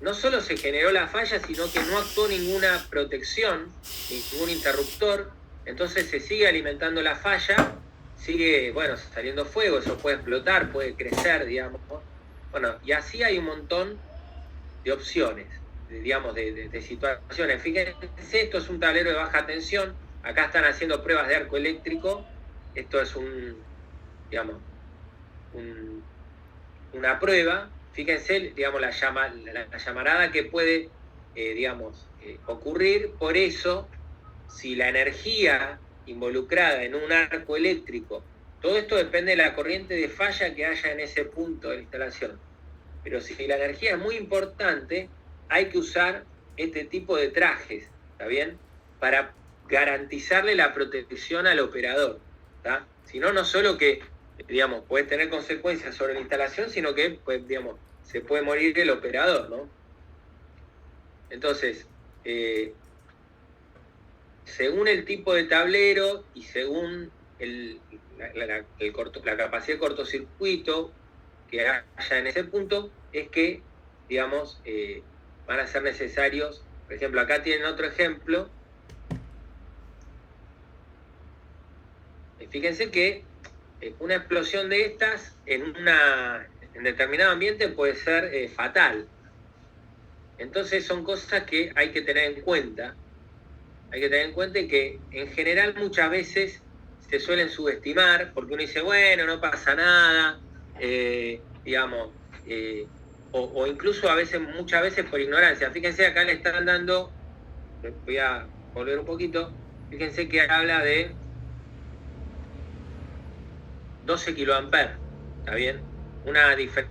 no solo se generó la falla, sino que no actuó ninguna protección, ningún interruptor. Entonces se sigue alimentando la falla, sigue, bueno, saliendo fuego, eso puede explotar, puede crecer, digamos. Bueno, y así hay un montón de opciones, digamos, de situaciones. Fíjense, esto es un tablero de baja tensión. Acá están haciendo pruebas de arco eléctrico. Esto es una prueba. Fíjense, digamos, la llamarada que puede, ocurrir. Por eso, si la energía involucrada en un arco eléctrico, todo esto depende de la corriente de falla que haya en ese punto de la instalación. Pero si la energía es muy importante, hay que usar este tipo de trajes, ¿está bien? Para garantizarle la protección al operador, ¿tá? Si no, no solo que, digamos, puede tener consecuencias sobre la instalación, sino que, pues, digamos, se puede morir el operador, ¿no? Entonces, según el tipo de tablero y según la capacidad de cortocircuito que haya en ese punto, es que, digamos, van a ser necesarios. Por ejemplo, acá tienen otro ejemplo. Fíjense que una explosión de estas en determinado ambiente puede ser fatal. Entonces son cosas que hay que tener en cuenta. Hay que tener en cuenta que en general muchas veces se suelen subestimar, porque uno dice, bueno, no pasa nada, digamos, o incluso muchas veces por ignorancia. Fíjense, acá le están dando, voy a volver un poquito, fíjense que habla de 12 kiloamperes, ¿está bien?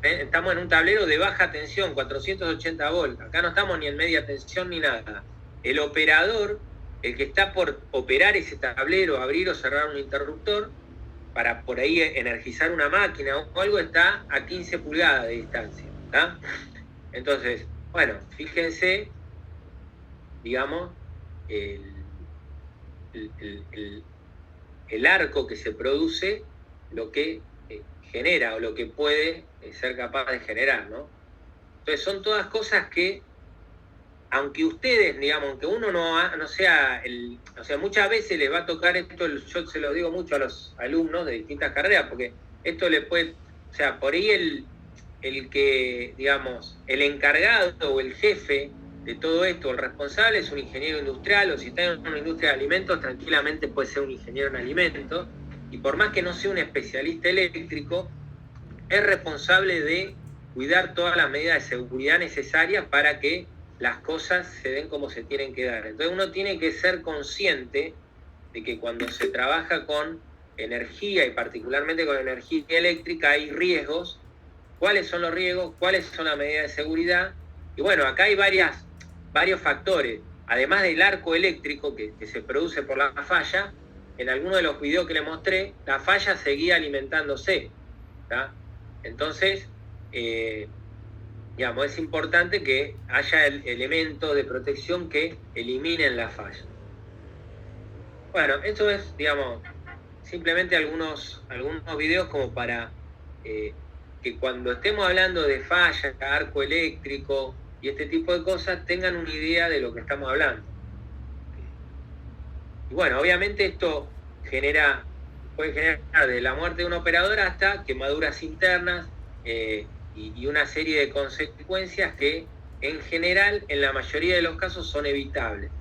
Estamos en un tablero de baja tensión, 480 volts. Acá no estamos ni en media tensión ni nada. El operador, el que está por operar ese tablero, abrir o cerrar un interruptor, para por ahí energizar una máquina o algo, está a 15 pulgadas de distancia, ¿tá? Entonces, bueno, fíjense, digamos, el arco que se produce, lo que genera o lo que puede ser capaz de generar, ¿no? Entonces son todas cosas que, aunque ustedes, digamos, aunque uno no sea o sea, muchas veces les va a tocar esto, yo se lo digo mucho a los alumnos de distintas carreras, porque esto le puede, o sea, por ahí el que, digamos, el encargado o el jefe de todo esto, el responsable, es un ingeniero industrial, o si está en una industria de alimentos, tranquilamente puede ser un ingeniero en alimentos, y por más que no sea un especialista eléctrico, es responsable de cuidar todas las medidas de seguridad necesarias para que las cosas se den como se tienen que dar. Entonces uno tiene que ser consciente de que cuando se trabaja con energía, y particularmente con energía eléctrica, hay riesgos. ¿Cuáles son los riesgos? ¿Cuáles son las medidas de seguridad? Y bueno, acá hay varios factores. Además del arco eléctrico que se produce por la falla, en alguno de los videos que les mostré, la falla seguía alimentándose, ¿tá? Entonces, digamos, es importante que haya elementos de protección que eliminen la falla. Bueno, esto es, digamos, simplemente algunos videos como para que cuando estemos hablando de falla, arco eléctrico y este tipo de cosas, tengan una idea de lo que estamos hablando. Y bueno, obviamente esto puede generar de la muerte de un operador hasta quemaduras internas y una serie de consecuencias que en general, en la mayoría de los casos, son evitables.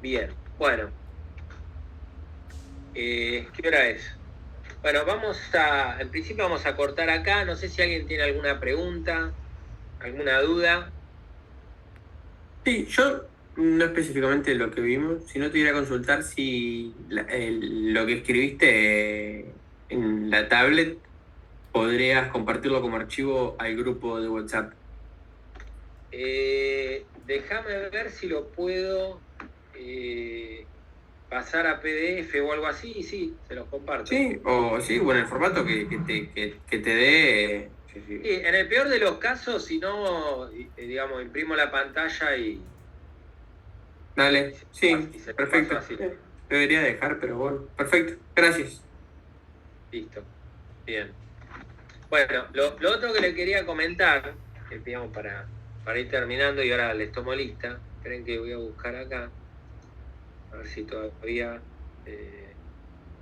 Bien, bueno. ¿Qué hora es? Bueno, en principio vamos a cortar acá. No sé si alguien tiene alguna pregunta, alguna duda. Sí, yo no específicamente lo que vimos, sino te iba a consultar si lo que escribiste en la tablet podrías compartirlo como archivo al grupo de WhatsApp. Déjame ver si lo puedo pasar a PDF o algo así, y sí, se los comparto. Sí, o en el formato que te dé. Sí, en el peor de los casos, si no, digamos, imprimo la pantalla y... Dale, sí, se perfecto. así. Debería dejar, pero bueno, perfecto, gracias. Listo, bien. Bueno, lo otro que le quería comentar, digamos, para ir terminando, y ahora les tomo lista. Esperen que voy a buscar acá, a ver si todavía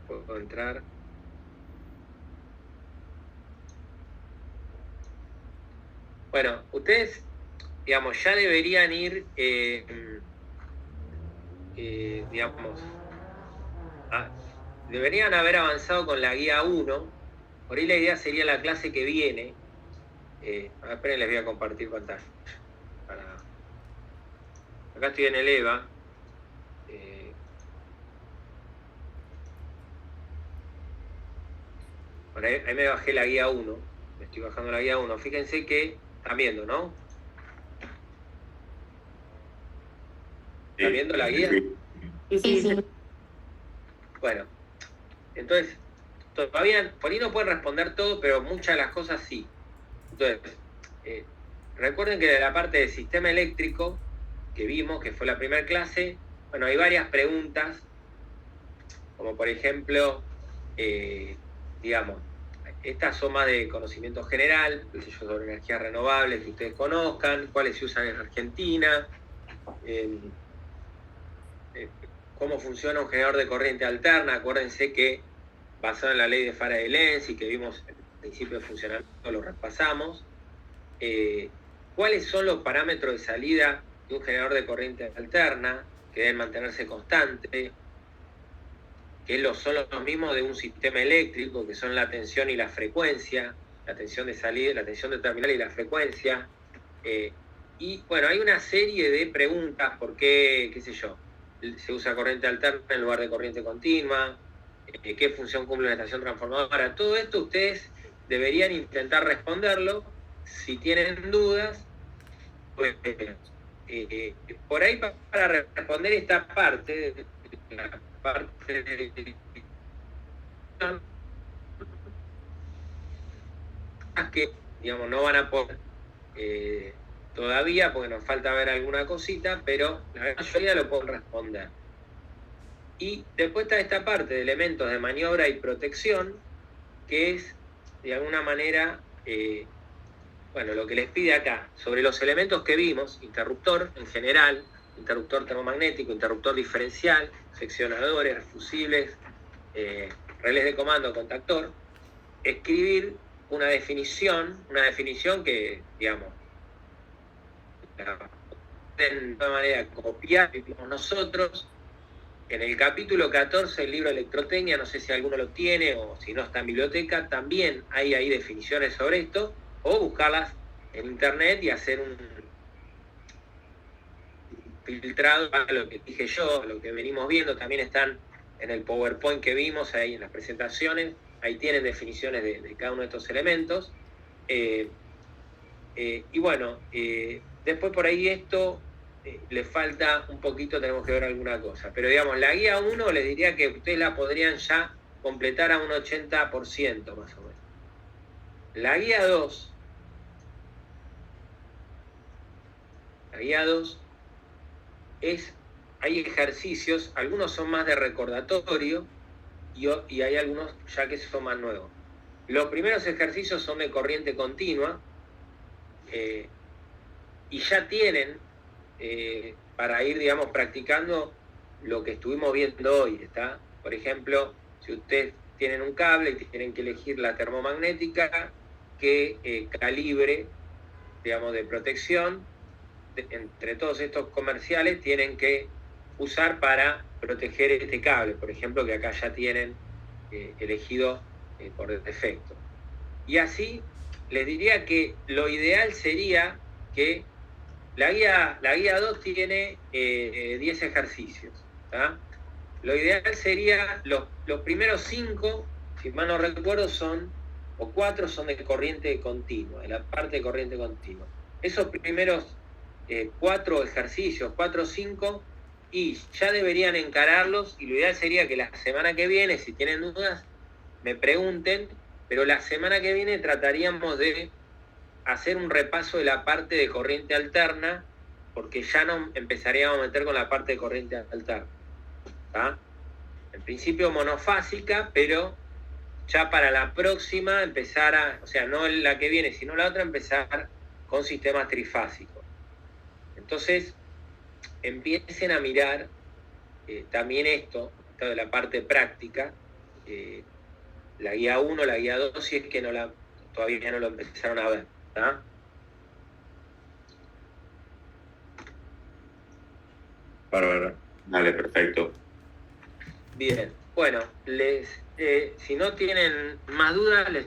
puedo entrar. Bueno, ustedes, digamos, ya deberían ir, digamos, deberían haber avanzado con la guía 1. Por ahí la idea sería la clase que viene. Esperen, les voy a compartir pantalla. Acá estoy en el EVA. Bueno, ahí me bajé la guía 1. Me estoy bajando la guía 1. Fíjense que están viendo, ¿no? ¿Están viendo la guía? Sí. Bueno, entonces, todavía, por ahí no pueden responder todo, pero muchas de las cosas sí. Entonces, recuerden que de la parte del sistema eléctrico que vimos, que fue la primera clase, bueno, hay varias preguntas, como por ejemplo, digamos, estas son más de conocimiento general, qué sé yo, sobre energías renovables que ustedes conozcan, cuáles se usan en Argentina, cómo funciona un generador de corriente alterna. Acuérdense que basado en la ley de Faraday-Lenz y que vimos el principio de funcionamiento, lo repasamos. ¿Cuáles son los parámetros de salida de un generador de corriente alterna que deben mantenerse constantes? Que son los mismos de un sistema eléctrico, que son la tensión y la frecuencia, la tensión de salida, la tensión de terminal y la frecuencia. Y bueno, hay una serie de preguntas, ¿por qué, qué sé yo, se usa corriente alterna en lugar de corriente continua? qué función cumple una estación transformadora. Todo esto ustedes deberían intentar responderlo. Si tienen dudas, pues, por ahí para responder esta parte, la parte de que, digamos, no van a poder todavía, porque nos falta ver alguna cosita, pero la mayoría lo pueden responder. Y después está esta parte de elementos de maniobra y protección, que es, de alguna manera, bueno, lo que les pide acá, sobre los elementos que vimos, interruptor en general, interruptor termomagnético, interruptor diferencial, seccionadores, fusibles, relés de comando, contactor, escribir una definición que, digamos, de alguna manera copiar nosotros. En el capítulo 14 del libro Electrotecnia, no sé si alguno lo tiene o si no está en biblioteca, también hay ahí definiciones sobre esto, o buscarlas en internet y hacer un filtrado a lo que dije yo, a lo que venimos viendo. También están en el PowerPoint que vimos, ahí en las presentaciones, ahí tienen definiciones de cada uno de estos elementos. Y bueno, después por ahí esto le falta un poquito, tenemos que ver alguna cosa. Pero digamos, la guía 1 les diría que ustedes la podrían ya completar a un 80% más o menos. La guía 2, hay ejercicios, algunos son más de recordatorio y hay algunos ya que son más nuevos. Los primeros ejercicios son de corriente continua y ya tienen para ir, digamos, practicando lo que estuvimos viendo hoy, ¿está? Por ejemplo, si ustedes tienen un cable y tienen que elegir la termomagnética, qué calibre, digamos, de protección entre todos estos comerciales tienen que usar para proteger este cable, por ejemplo, que acá ya tienen elegido por defecto. Y así les diría que lo ideal sería que la guía 2 tiene 10 ejercicios, ¿tá? Lo ideal sería los primeros 5, si mal no recuerdo, o 4 son de corriente continua, de la parte de corriente continua. Esos primeros 4 ejercicios, 4 o 5, y ya deberían encararlos, y lo ideal sería que la semana que viene, si tienen dudas, me pregunten, pero la semana que viene trataríamos de hacer un repaso de la parte de corriente alterna, porque ya no empezaríamos a meter con la parte de corriente alterna, ¿tá? En principio monofásica, pero ya para la próxima empezar o sea, no la que viene, sino la otra, empezar con sistemas trifásicos. Entonces, empiecen a mirar también esto de la parte práctica, la guía 1, la guía 2, si es que todavía no lo empezaron a ver, ¿tá? Bárbaro. Vale, perfecto. Bien, bueno, si no tienen más dudas, les